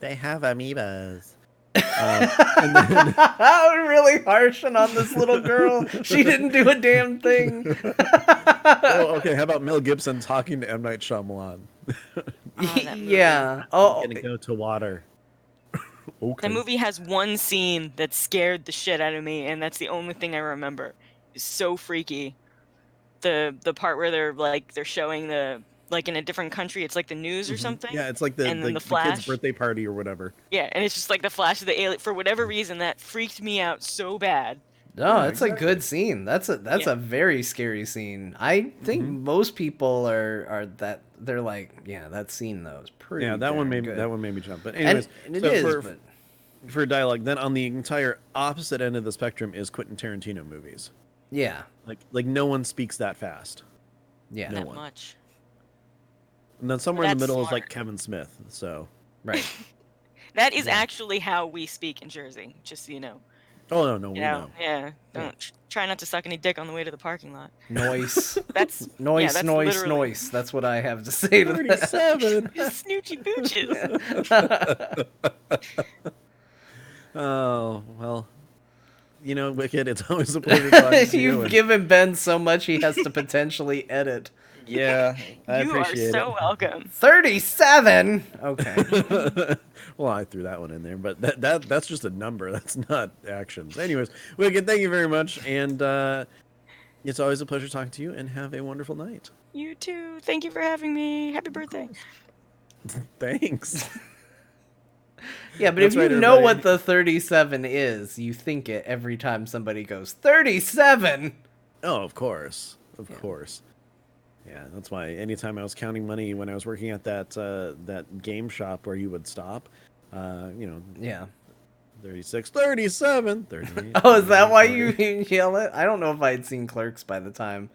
They have amoebas. Really harshing on this little girl. She didn't do a damn thing. Oh, okay. How about Mel Gibson talking to M. Night Shyamalan? that movie. Yeah. Oh, Gonna go to water. Okay. That movie has one scene that scared the shit out of me, and that's the only thing I remember. It's so freaky. The part where they're showing the like in a different country, it's like the news or something. Yeah, it's like the and then the kid's flash. birthday party or whatever. Yeah, and it's just like the flash of the alien. For whatever reason, that freaked me out so bad. no, Yeah, it's a good scene. That's a very scary scene. I think most people are that they're like, yeah, that scene though is pretty. Yeah, that one made me jump. But anyways, and it so is, but for dialogue, then on the entire opposite end of the spectrum is Quentin Tarantino movies. yeah, Like no one speaks that fast. yeah, No That one. much. And then somewhere in the That's middle is like smart. Kevin Smith. So right. That is Yeah. actually how we speak in Jersey, just so you know. no, we You know, know. yeah. Don't try not to suck any dick on the way to the parking lot. Noise, That's noise, that's noise, literally- noise. That's what I have to say to that. 37. Snoochie booches. Oh, well. You know, Wicked, it's always a pleasure talking to you. You've and- given Ben so much he has to potentially edit. Yeah, I You are appreciate so welcome. 37. Okay. it. Well, I threw that one in there, but that's just a number. That's not actions. Anyways, Wicked, thank you very much, and it's always a pleasure talking to you. And have a wonderful night. You too. Thank you for having me. Happy birthday. Thanks. Yeah, but That's if you right, know everybody. what the 37 is, you think it every time somebody goes 37. Oh, of course, of course. Yeah, that's why anytime I was counting money when I was working at that game shop where you would stop, Yeah. 36, 37, 38. Oh, is that why you yell it? I don't know if I had seen Clerks by the time.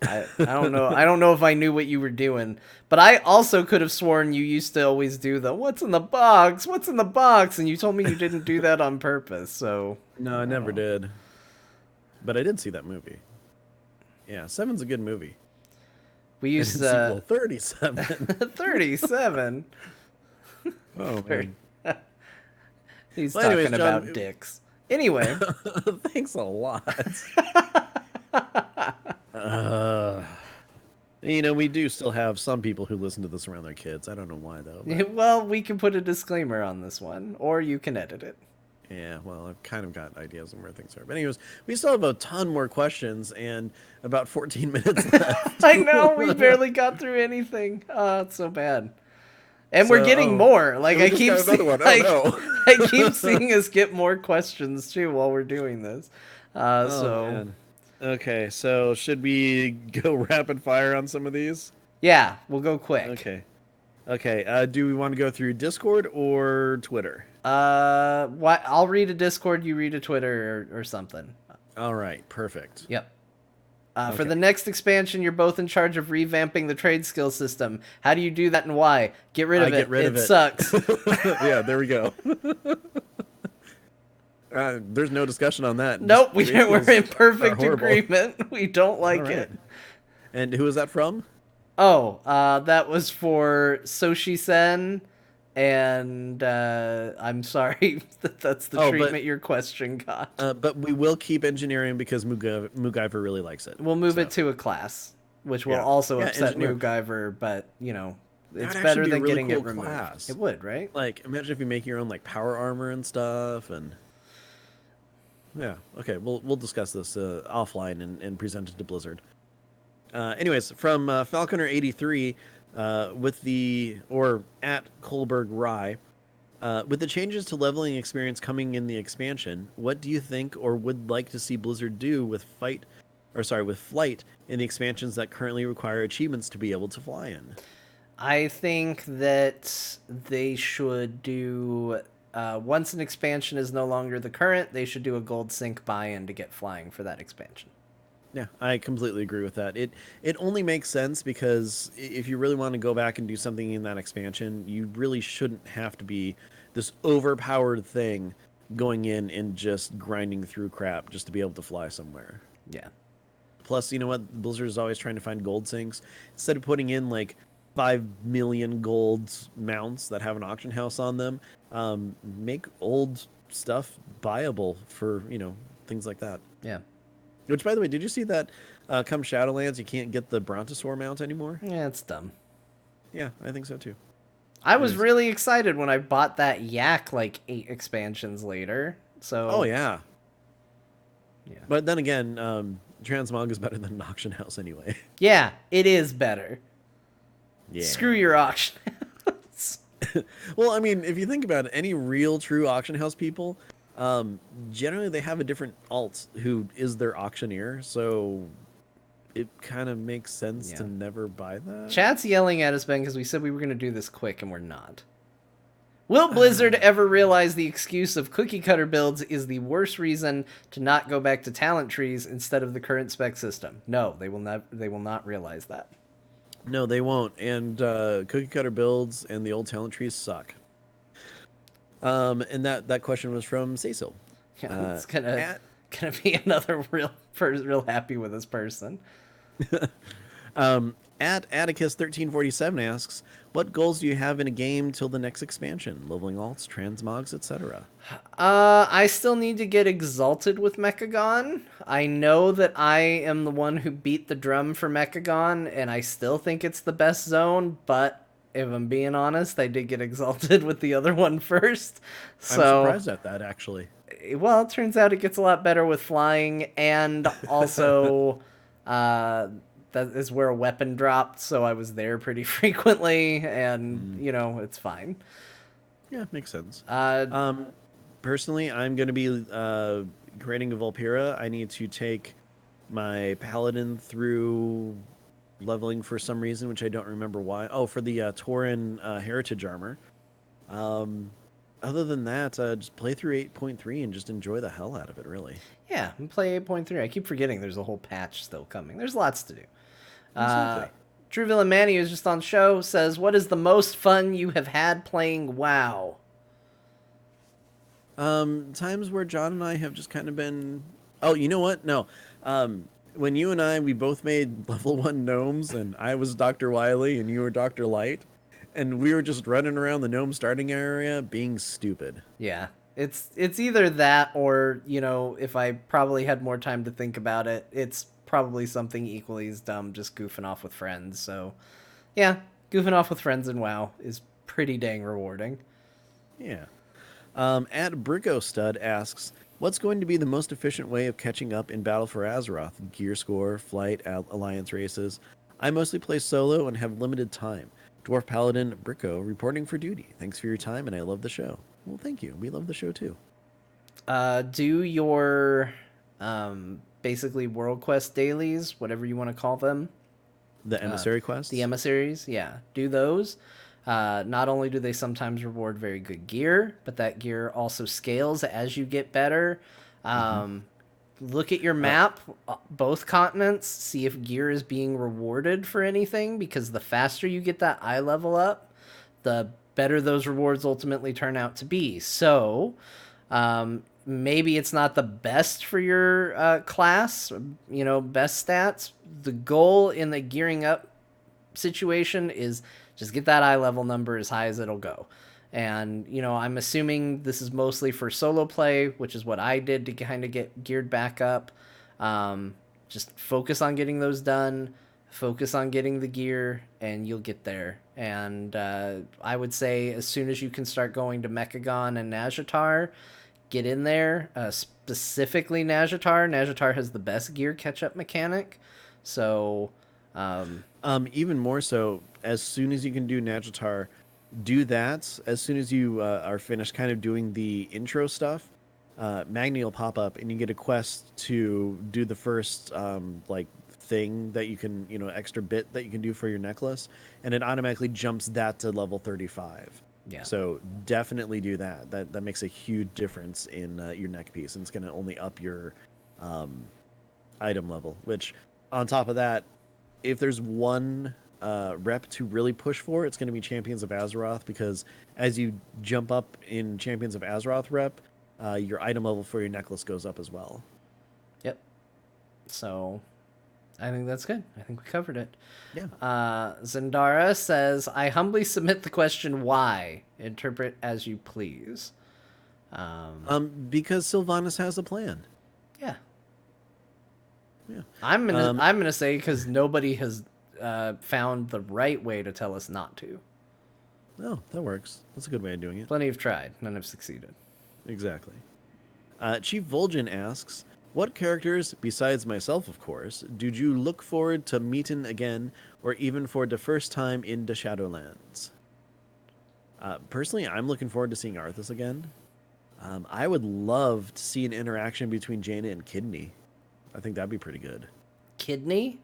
I don't know. I don't know if I knew what you were doing. But I also could have sworn you used to always do the "What's in the box? What's in the box?" And you told me you didn't do that on purpose. So No, I never did. But I did see that movie. Yeah, 7's a good movie. we And used sequel 37. 37. Oh man. He's Well, anyways, talking John, about dicks. Anyway. Thanks a lot. We do still have some people who listen to this around their kids. I don't know why though. But, Well, we can put a disclaimer on this one, or you can edit it. yeah, well, I've kind of got ideas on where things are. But anyways, we still have a ton more questions and about 14 minutes left. I know, we barely got through anything. Oh, it's so bad. And we're So, getting more. Like we I just keep got another seeing, one. Oh, like, no. I keep seeing us get more questions too while we're doing this. So Man. Okay, so should we go rapid fire on some of these? yeah, we'll go quick. Okay. Do we want to go through Discord or Twitter? What? I'll read a Discord, you read a Twitter or something. All right, perfect. Yep. For Okay. the next expansion, you're both in charge of revamping the trade skill system. How do you do that and why? Get rid of it. Get rid of it. Sucks. Yeah, there we go. There's no discussion on that. Nope, Just we're in vehicles perfect are horrible. agreement. We don't like All right. it. And who is that from? Oh, that was for Soshi Sen, and I'm sorry that's the Oh, but- treatment your question got. But we will keep engineering because MacGyver really likes it. We'll move so. it to a class, which will Yeah. also Yeah, upset engineer. MacGyver, but it's That'd better actually be a than really getting it cool removed. class. It would, right? Like, imagine if you make your own like power armor and stuff, and yeah. Okay, we'll discuss this offline and present it to Blizzard. Anyways, from Falconer83, with the or at Kolberg Rye, With the changes to leveling experience coming in the expansion, what do you think or would like to see Blizzard do with flight in the expansions that currently require achievements to be able to fly in? I think that they should do once an expansion is no longer the current, they should do a gold sync buy-in to get flying for that expansion. Yeah, I completely agree with that. It only makes sense because if you really want to go back and do something in that expansion, you really shouldn't have to be this overpowered thing going in and just grinding through crap just to be able to fly somewhere. Yeah. Plus, you know what? Blizzard is always trying to find gold sinks. Instead of putting in like 5 million gold mounts that have an auction house on them, make old stuff buyable for, things like that. Yeah. Which, by the way, did you see that come Shadowlands, you can't get the Brontosaur mount anymore? Yeah, it's dumb. Yeah, I think so too. I was really excited when I bought that Yak like 8 expansions later. So. Oh, yeah. Yeah. But then again, Transmog is better than an auction house anyway. Yeah, it is better. Yeah. Screw your auction house. Well, I mean, if you think about it, any real true auction house people, generally they have a different alt who is their auctioneer, so it kind of makes sense to never buy that. Chat's yelling at us, Ben, because we said we were going to do this quick and we're not. Will Blizzard ever realize the excuse of cookie cutter builds is the worst reason to not go back to talent trees instead of the current spec system? No, they will not. They will not realize that. No, they won't. And cookie cutter builds and the old talent trees suck. And that question was from Cecil. Yeah, it's gonna be another real happy with this person. At Atticus1347 asks, what goals do you have in a game till the next expansion? Leveling alts, transmogs, etc. I still need to get exalted with Mechagon. I know that I am the one who beat the drum for Mechagon, and I still think it's the best zone, but if I'm being honest, I did get exalted with the other one first. So, I'm surprised at that, actually. Well, it turns out it gets a lot better with flying, and also that is where a weapon dropped, so I was there pretty frequently, and, it's fine. Yeah, makes sense. Uh, Personally, I'm going to be creating a Vulpera. I need to take my Paladin through leveling for some reason, which I don't remember why. Oh, for the Tauren Heritage Armor. Other than that, just play through 8.3 and just enjoy the hell out of it, really. Yeah, and play 8.3. I keep forgetting there's a whole patch still coming. There's lots to do. Exactly. True Villain Manny, who's just on the show, says, what is the most fun you have had playing WoW? Times where John and I have just kind of been... Oh, you know what? No. When you and we both made level 1 gnomes, and I was Dr. Wily and you were Dr. Light, and we were just running around the gnome starting area being stupid. Yeah. It's either that or, if I probably had more time to think about it, it's probably something equally as dumb, just goofing off with friends. So, yeah, goofing off with friends in WoW is pretty dang rewarding. Yeah. At Bricko Stud asks, what's going to be the most efficient way of catching up in Battle for Azeroth? Gear score, flight, alliance races. I mostly play solo and have limited time. Dwarf Paladin Bricko reporting for duty. Thanks for your time, and I love the show. Well, thank you. We love the show, too. Do your, basically World Quest dailies, whatever you want to call them. The Emissary quests? The emissaries, yeah. Do those. Not only do they sometimes reward very good gear, but that gear also scales as you get better. Look at your map, both continents, see if gear is being rewarded for anything, because the faster you get that eye level up, the better those rewards ultimately turn out to be. So, maybe it's not the best for your class, best stats. The goal in the gearing up situation is just get that eye level number as high as it'll go. And, I'm assuming this is mostly for solo play, which is what I did to kind of get geared back up. Just focus on getting those done, focus on getting the gear, and you'll get there. And I would say as soon as you can start going to Mechagon and Nazjatar, get in there. Specifically Nazjatar. Nazjatar has the best gear catch-up mechanic. So... even more so, as soon as you can do Nazjatar, do that as soon as you are finished kind of doing the intro stuff. Magni will pop up and you get a quest to do the first like thing that you can, extra bit that you can do for your necklace, and it automatically jumps that to level 35. Yeah. So definitely do that. That makes a huge difference in your neck piece, and it's going to only up your item level. Which, on top of that, if there's one rep to really push for, it's going to be Champions of Azeroth, because as you jump up in Champions of Azeroth rep, your item level for your necklace goes up as well. Yep. So I think that's good. I think we covered it. Yeah. Zendara says, I humbly submit the question why. Interpret as you please. Because Sylvanas has a plan. Yeah. Yeah. I'm gonna say because nobody has found the right way to tell us not to. Oh, that works. That's a good way of doing it. Plenty have tried, none have succeeded. Exactly. Chief Vol'jin asks, what characters, besides myself, of course, did you look forward to meeting again, or even for the first time in the Shadowlands? Personally, I'm looking forward to seeing Arthas again. I would love to see an interaction between Jaina and Kidney. I think that'd be pretty good. Kidney?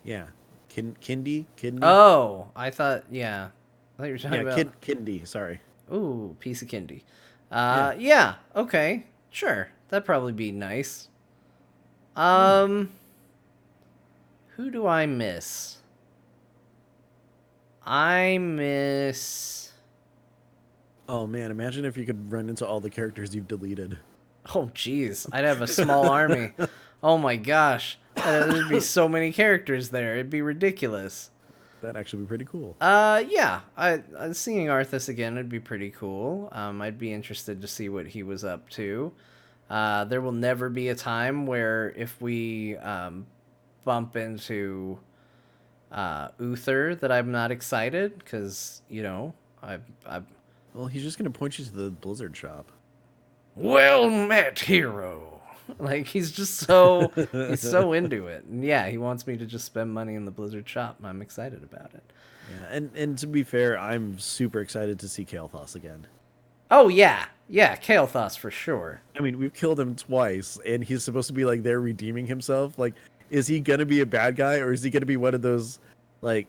Yeah. Kidney? Oh, I thought you were talking about... Kidney, sorry. Ooh, piece of Kindy. Yeah, okay, sure. That'd probably be nice. Who do I miss? I miss... Oh man, imagine if you could run into all the characters you've deleted. Oh, jeez. I'd have a small army. Oh my gosh. There'd be so many characters there. It'd be ridiculous. That'd actually be pretty cool. Yeah. Seeing Arthas again would be pretty cool. I'd be interested to see what he was up to. There will never be a time where if we bump into Uther that I'm not excited, because, I've... Well, he's just going to point you to the Blizzard shop. Well met, hero. Like, he's so into it. And yeah, he wants me to just spend money in the Blizzard shop. I'm excited about it. Yeah, and to be fair, I'm super excited to see Kael'thas again. Oh, yeah. Yeah, Kael'thas for sure. I mean, we've killed him twice, and he's supposed to be, like, there redeeming himself. Like, is he going to be a bad guy, or is he going to be one of those... Like,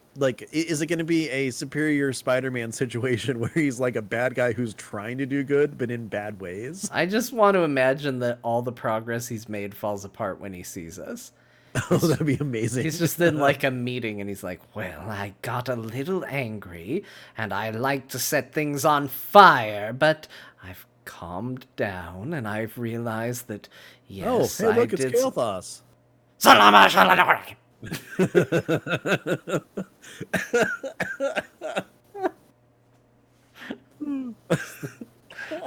is it going to be a Superior Spider-Man situation where he's like a bad guy who's trying to do good, but in bad ways? I just want to imagine that all the progress he's made falls apart when he sees us. Oh, that'd be amazing. He's just in like a meeting and he's like, well, I got a little angry and I like to set things on fire, but I've calmed down and I've realized that, yes, oh, hey, look, it's Kael'thas. Salama Shalala.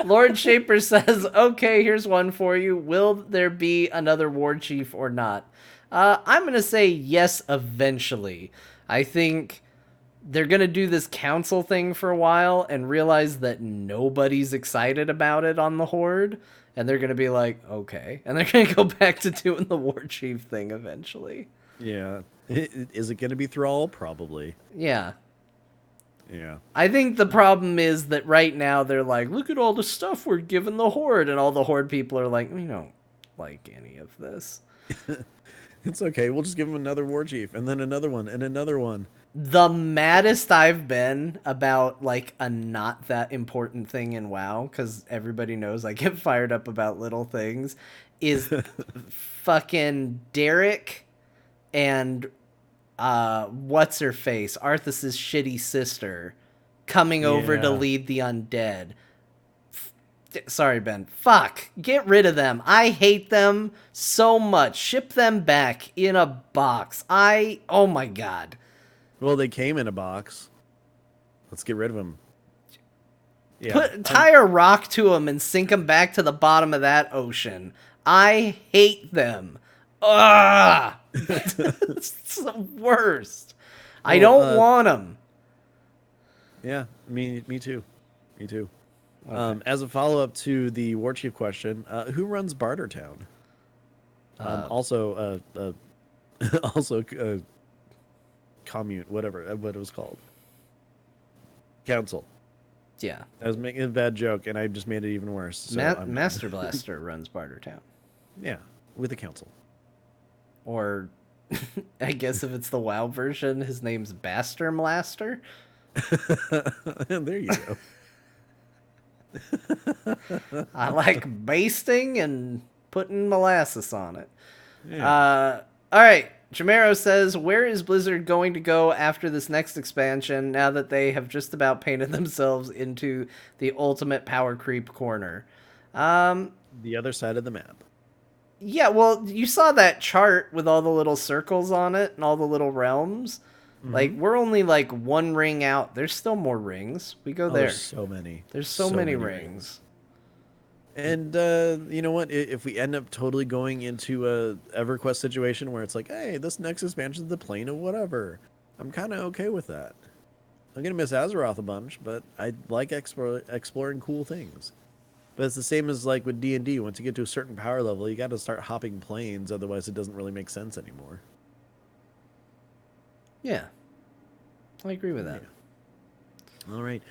Lord Shaper says, okay, here's one for you. Will there be another war chief or not? I'm going to say yes eventually. I think they're going to do this council thing for a while and realize that nobody's excited about it on the Horde. And they're going to be like, okay. And they're going to go back to doing the war chief thing eventually. Yeah. Is it going to be Thrall? Probably. Yeah. Yeah. I think the problem is that right now they're like, look at all the stuff we're giving the Horde. And all the Horde people are like, we don't like any of this. It's okay. We'll just give him another war chief and then another one and another one. The maddest I've been about like a not that important thing in WoW, because everybody knows I get fired up about little things, is fucking Derek and what's her face, Arthas's shitty sister, coming over to lead the undead. Sorry, Ben. Fuck. Get rid of them. I hate them so much. Ship them back in a box. Oh my god. Well, they came in a box. Let's get rid of them. Yeah. Tie a rock to them and sink them back to the bottom of that ocean. I hate them. Ugh! It's the worst. Well, I don't want them. Yeah, me too. Me too. Okay. As a follow-up to the war chief question, who runs Bartertown? Also, commune, whatever, what it was called. Council. Yeah. I was making a bad joke, and I just made it even worse. So I'm Master Blaster runs Bartertown. yeah, with the council. Or I guess if it's the WoW version, his name's Baster Blaster. There you go. I like basting and putting molasses on it. Yeah. All right. Jamero says, where is Blizzard going to go after this next expansion now that they have just about painted themselves into the ultimate power creep corner? The other side of the map. Yeah, well, you saw that chart with all the little circles on it and all the little realms. Like, we're only like one ring out. There's still more rings. We go there. There's so many. There's so many rings. And you know what? If we end up totally going into a EverQuest situation where it's like, hey, this next expansion is the plane of whatever, I'm kind of okay with that. I'm gonna miss Azeroth a bunch, but I like exploring cool things. But it's the same as like with D&D. Once you get to a certain power level, you got to start hopping planes. Otherwise, it doesn't really make sense anymore. Yeah. I agree with that. All right.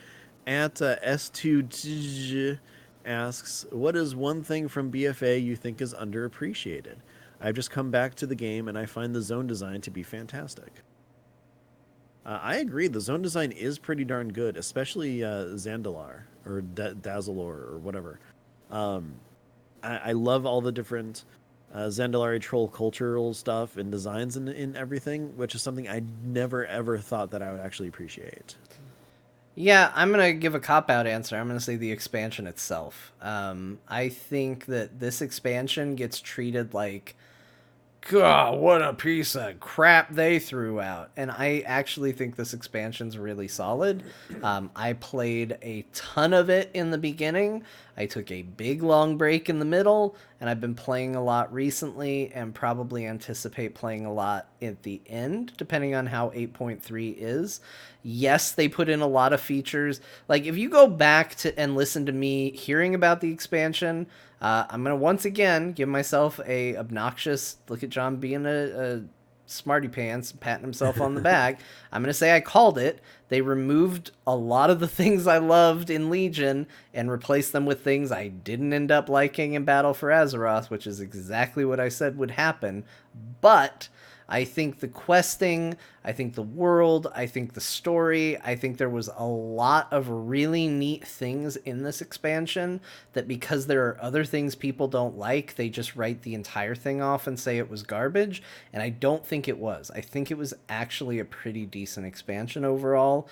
At S2 asks, what is one thing from BFA you think is underappreciated? I've just come back to the game and I find the zone design to be fantastic. I agree. The zone design is pretty darn good, especially Zandalar or Dazzalor or whatever. I love all the different Zandalari troll cultural stuff and designs and everything, which is something I never ever thought that I would actually appreciate. Yeah, I'm going to give a cop-out answer. I'm going to say the expansion itself. I think that this expansion gets treated like, God, what a piece of crap they threw out. And I actually think this expansion's really solid. I played a ton of it in the beginning. I took a big long break in the middle, and I've been playing a lot recently and probably anticipate playing a lot at the end, depending on how 8.3 is. Yes, they put in a lot of features. Like, if you go back to and listen to me hearing about the expansion, I'm going to once again give myself a obnoxious, look at John being a smarty pants, patting himself on the back. I'm going to say I called it. They removed a lot of the things I loved in Legion and replaced them with things I didn't end up liking in Battle for Azeroth, which is exactly what I said would happen. But I think the questing, I think the world, I think the story, I think there was a lot of really neat things in this expansion that because there are other things people don't like, they just write the entire thing off and say it was garbage. And I don't think it was. I think it was actually a pretty decent expansion overall.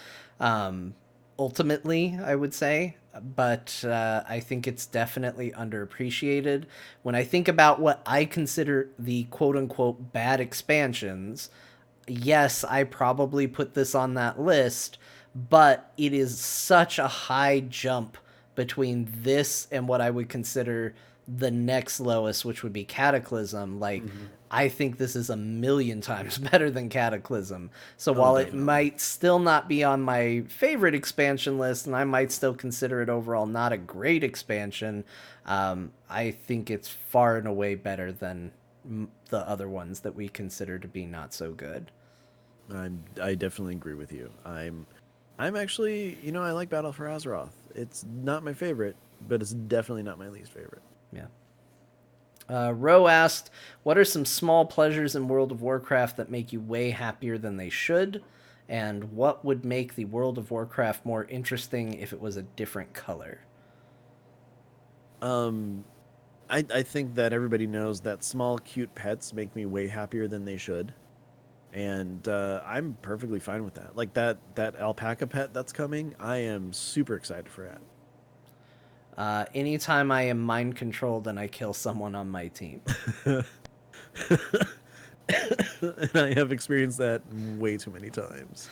Ultimately, I would say, but I think it's definitely underappreciated. When I think about what I consider the quote-unquote bad expansions, yes, I probably put this on that list, but it is such a high jump between this and what I would consider the next lowest, which would be Cataclysm. Like, I think this is a million times better than Cataclysm. So while it might still not be on my favorite expansion list, and I might still consider it overall not a great expansion, I think it's far and away better than the other ones that we consider to be not so good. I definitely agree with you. I'm actually, I like Battle for Azeroth. It's not my favorite, but it's definitely not my least favorite. Yeah. Ro asked, what are some small pleasures in World of Warcraft that make you way happier than they should? And what would make the World of Warcraft more interesting if it was a different color? I think that everybody knows that small, cute pets make me way happier than they should. And I'm perfectly fine with that. Like that alpaca pet that's coming, I am super excited for that. Anytime I am mind controlled and I kill someone on my team. And I have experienced that way too many times.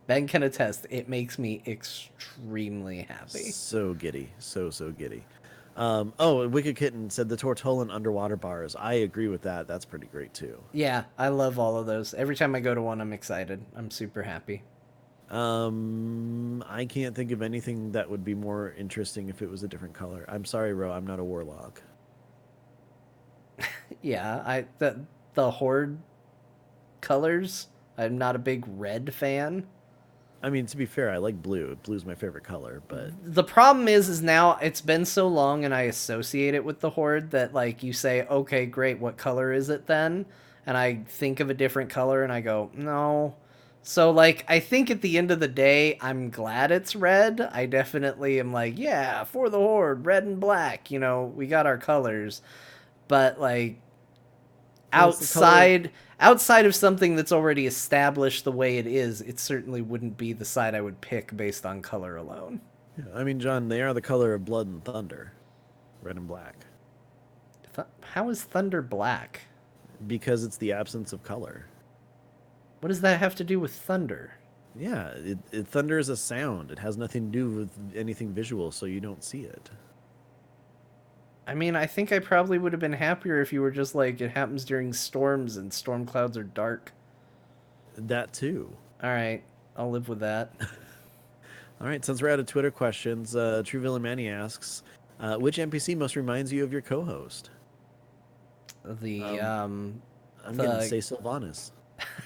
Ben can attest, it makes me extremely happy. So giddy. So giddy. Oh, Wicked Kitten said the Tortolan underwater bars. I agree with that. That's pretty great too. Yeah, I love all of those. Every time I go to one, I'm excited. I'm super happy. I can't think of anything that would be more interesting if it was a different color. I'm sorry, Ro, I'm not a warlock. Yeah, the Horde colors. I'm not a big red fan. I mean, to be fair, I like blue. Blue's my favorite color, but The problem is now it's been so long and I associate it with the Horde that, like, you say, okay, great, what color is it then? And I think of a different color and I go, no. So, like, I think at the end of the day, I'm glad it's red. I definitely am like, yeah, for the Horde, red and black, we got our colors. But, like, well, it's the color. outside of something that's already established the way it is, it certainly wouldn't be the side I would pick based on color alone. Yeah, I mean, John, they are the color of blood and thunder, red and black, How is thunder black? because it's the absence of color. What does that have to do with thunder? Yeah, thunder is a sound. It has nothing to do with anything visual, so you don't see it. I mean, I think I probably would have been happier if you were just like, it happens during storms and storm clouds are dark. That too. All right, I'll live with that. All right, since we're out of Twitter questions, True Villain Manny asks, which NPC most reminds you of your co-host? I'm gonna say Sylvanas.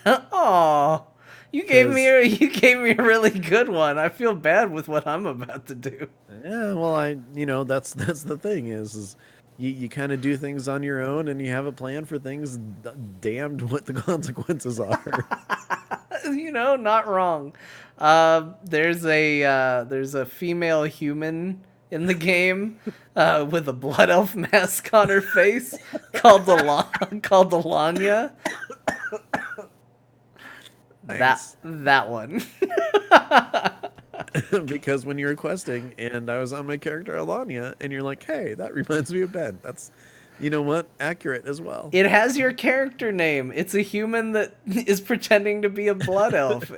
Oh, you gave me a really good one. I feel bad with what I'm about to do. Yeah, well, that's the thing is you kind of do things on your own and you have a plan for things. Damned what the consequences are. Not wrong. There's a female human in the game with a blood elf mask on her face called Alanya. Nice. That one. Because when you're questing and I was on my character Alanya and you're like, hey, that reminds me of Ben. That's, you know what, accurate as well. It has your character name. It's a human that is pretending to be a blood elf.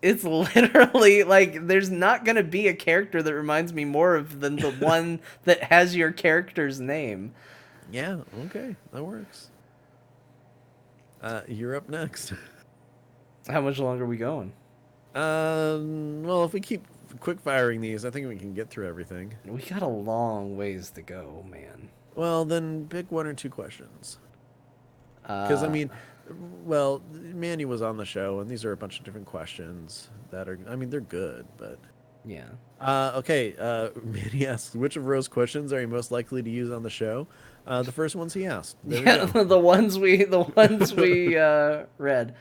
It's literally like there's not gonna be a character that reminds me more of than the one that has your character's name. Yeah, okay, that works. You're up next. How much longer are we going? Well, if we keep quick firing these, I think we can get through everything. We got a long ways to go, man. Well, then pick one or two questions. Because I mean, well, Manny was on the show, and these are a bunch of different questions that are. I mean, they're good, but yeah. Okay. Manny asks, which of Rose's questions are you most likely to use on the show? The first ones he asked. There we go. the ones we read.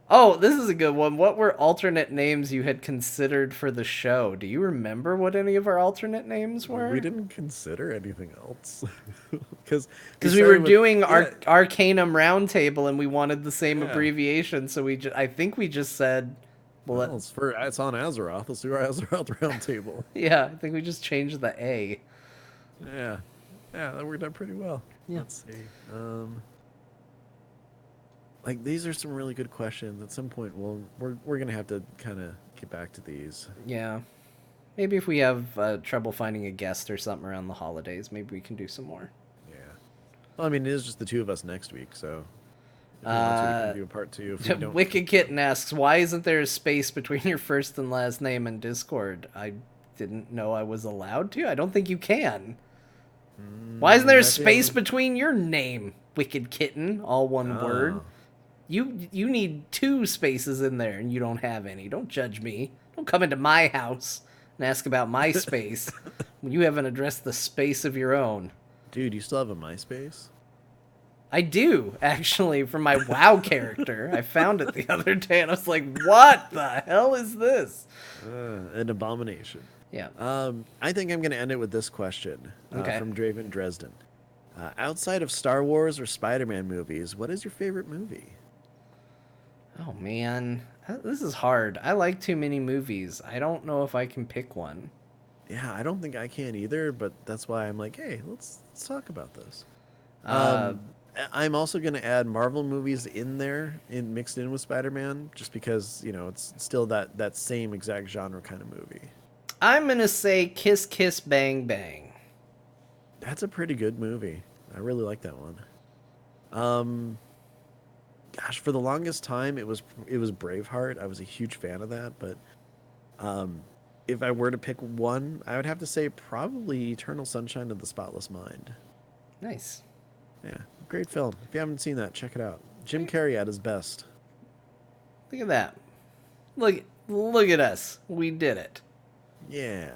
Oh, this is a good one. What were alternate names you had considered for the show? Do you remember what any of our alternate names were? We didn't consider anything else. Because we were doing our Arcanum Roundtable and we wanted the same abbreviation, so I think we just said... Well, it's on Azeroth. Let's do our Azeroth Roundtable. Yeah, I think we just changed the A. Yeah, that worked out pretty well. Yeah. Let's see. Like, these are some really good questions. At some point, we're gonna have to kind of get back to these. Yeah, maybe if we have trouble finding a guest or something around the holidays, maybe we can do some more. Yeah. Well, I mean, it is just the two of us next week, so if we want to, we can do a part two. If we don't... Wicked Kitten asks, why isn't there a space between your first and last name in Discord? I didn't know I was allowed to. I don't think you can. Why isn't there a space between your name, Wicked Kitten? All one word. You need 2 spaces in there, and you don't have any. Don't judge me. Don't come into my house and ask about my space when you haven't addressed the space of your own. Dude, you still have a MySpace? I do, actually, for my WoW character. I found it the other day, and I was like, what the hell is this? An abomination. Yeah. I think I'm going to end it with this question Okay. from Draven Dresden. Outside of Star Wars or Spider-Man movies, what is your favorite movie? Oh, man. This is hard. I like too many movies. I don't know if I can pick one. Yeah, I don't think I can either, but that's why I'm like, hey, let's talk about this. I'm also going to add Marvel movies in there, mixed in with Spider-Man, just because, it's still that same exact genre kind of movie. I'm going to say Kiss Kiss Bang Bang. That's a pretty good movie. I really like that one. Gosh, for the longest time, it was Braveheart. I was a huge fan of that, but if I were to pick one, I would have to say probably Eternal Sunshine of the Spotless Mind. Nice. Yeah, great film. If you haven't seen that, check it out. Jim Carrey at his best. Look at that. Look at us. We did it. Yeah.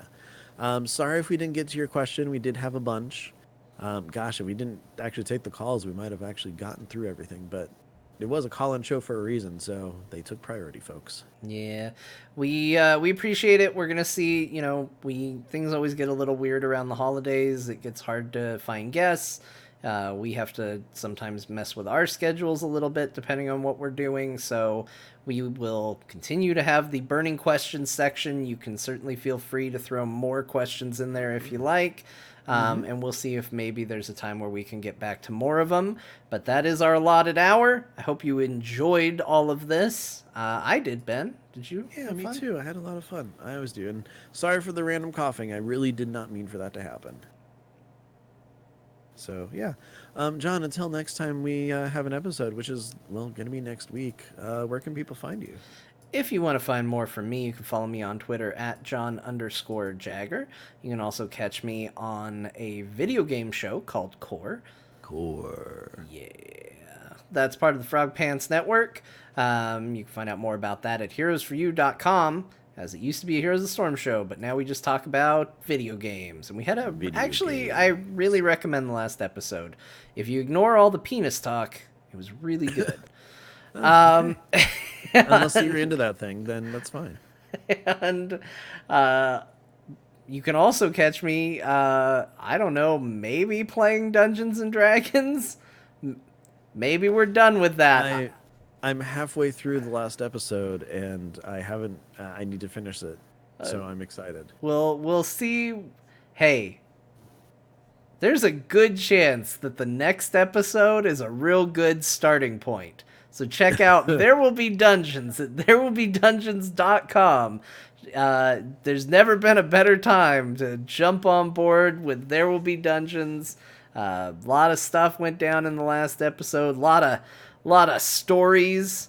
Sorry if we didn't get to your question. We did have a bunch. Gosh, if we didn't actually take the calls, we might have actually gotten through everything. But it was a call-in show for a reason, so they took priority, folks. Yeah, we appreciate it. We're gonna see. Things always get a little weird around the holidays. It gets hard to find guests. We have to sometimes mess with our schedules a little bit depending on what we're doing. So we will continue to have the burning questions section. You can certainly feel free to throw more questions in there if you like. And we'll see if maybe there's a time where we can get back to more of them. But that is our allotted hour. I hope you enjoyed all of this. I did, Ben. Did you? Yeah, have me fun? too. I had a lot of fun. I always do. And sorry for the random coughing. I really did not mean for that to happen. So, yeah. John, until next time we have an episode, which is, well, going to be next week, where can people find you? If you want to find more from me, you can follow me on Twitter at John_Jagger. You can also catch me on a video game show called Core. Core. Yeah. That's part of the Frog Pants Network. You can find out more about that at heroesforyou.com, as it used to be a Heroes of the Storm show, but now we just talk about video games. And we had a... I really recommend the last episode. If you ignore all the penis talk, it was really good. Unless you're into that thing, then that's fine. And you can also catch me, I don't know, maybe playing Dungeons and Dragons? Maybe we're done with that. I'm halfway through the last episode, and I haven't... I need to finish it, so I'm excited. We'll see. Hey, there's a good chance that the next episode is a real good starting point. So check out There Will Be Dungeons at therewillbedungeons.com. There's never been a better time to jump on board with There Will Be Dungeons. A lot of stuff went down in the last episode. A lot of stories,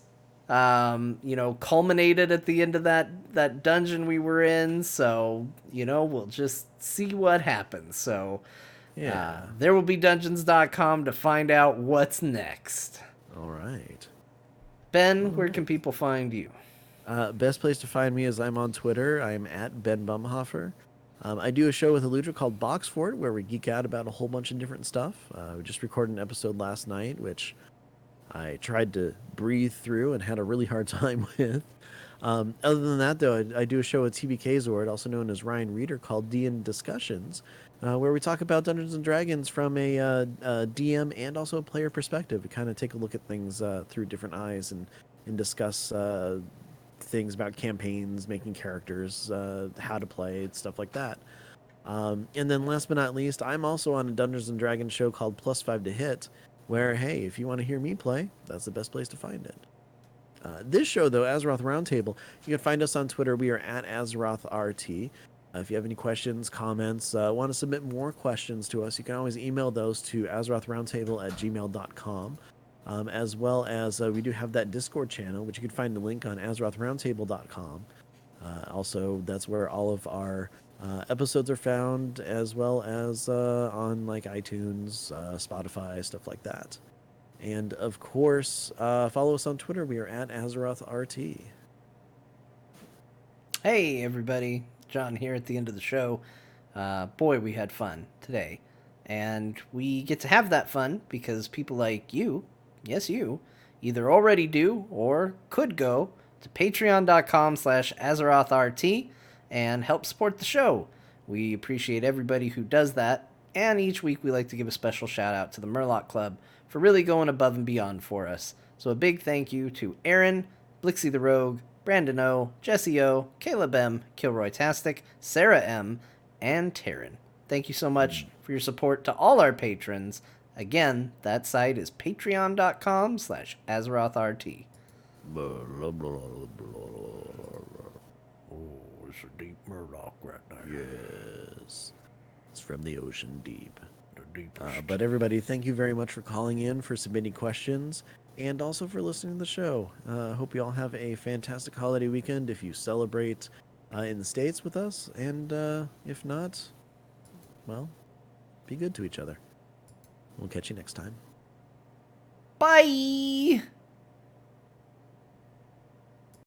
culminated at the end of that dungeon we were in. So, we'll just see what happens. So, Yeah. therewillbedungeons.com to find out what's next. All right. Ben, where can people find you? Best place to find me is I'm on Twitter. I'm at Ben Bumhofer. I do a show with Eludra called Box Fort, where we geek out about a whole bunch of different stuff. We just recorded an episode last night, which I tried to breathe through and had a really hard time with. Other than that, though, I do a show with TBK Zord, also known as Ryan Reeder, called DN Discussions, where we talk about Dungeons and Dragons from a DM and also a player perspective. We kind of take a look at things through different eyes and discuss things about campaigns, making characters, how to play, stuff like that. And then last but not least, I'm also on a Dungeons and Dragons show called +5 to Hit, where, hey, if you want to hear me play, that's the best place to find it. This show, though, Azeroth Roundtable, you can find us on Twitter. We are at AzerothRT. If you have any questions, comments, want to submit more questions to us, you can always email those to azerothroundtable@gmail.com. As well as we do have that Discord channel, which you can find the link on azerothroundtable.com. Also, that's where all of our episodes are found, as well as on like iTunes, Spotify, stuff like that. And of course, follow us on Twitter. We are at AzerothRT. Hey, everybody. John here at the end of the show. Boy, we had fun today. And we get to have that fun because people like you, yes, you, either already do or could go to patreon.com/AzerothRT and help support the show. We appreciate everybody who does that. And each week we like to give a special shout out to the Murloc Club for really going above and beyond for us. So a big thank you to Aaron, Blixie the Rogue, Brandon O, Jesse O, Caleb M, Kilroy-tastic, Sarah M, and Taryn. Thank you so much for your support to all our patrons. Again, that site is patreon.com/AzerothRT. Oh, it's a deep Murloc right there. Yes. It's from the ocean deep. The deepest. But everybody, thank you very much for calling in, for submitting questions, and also for listening to the show. Hope you all have a fantastic holiday weekend if you celebrate in the States with us. And if not, well, be good to each other. We'll catch you next time. Bye!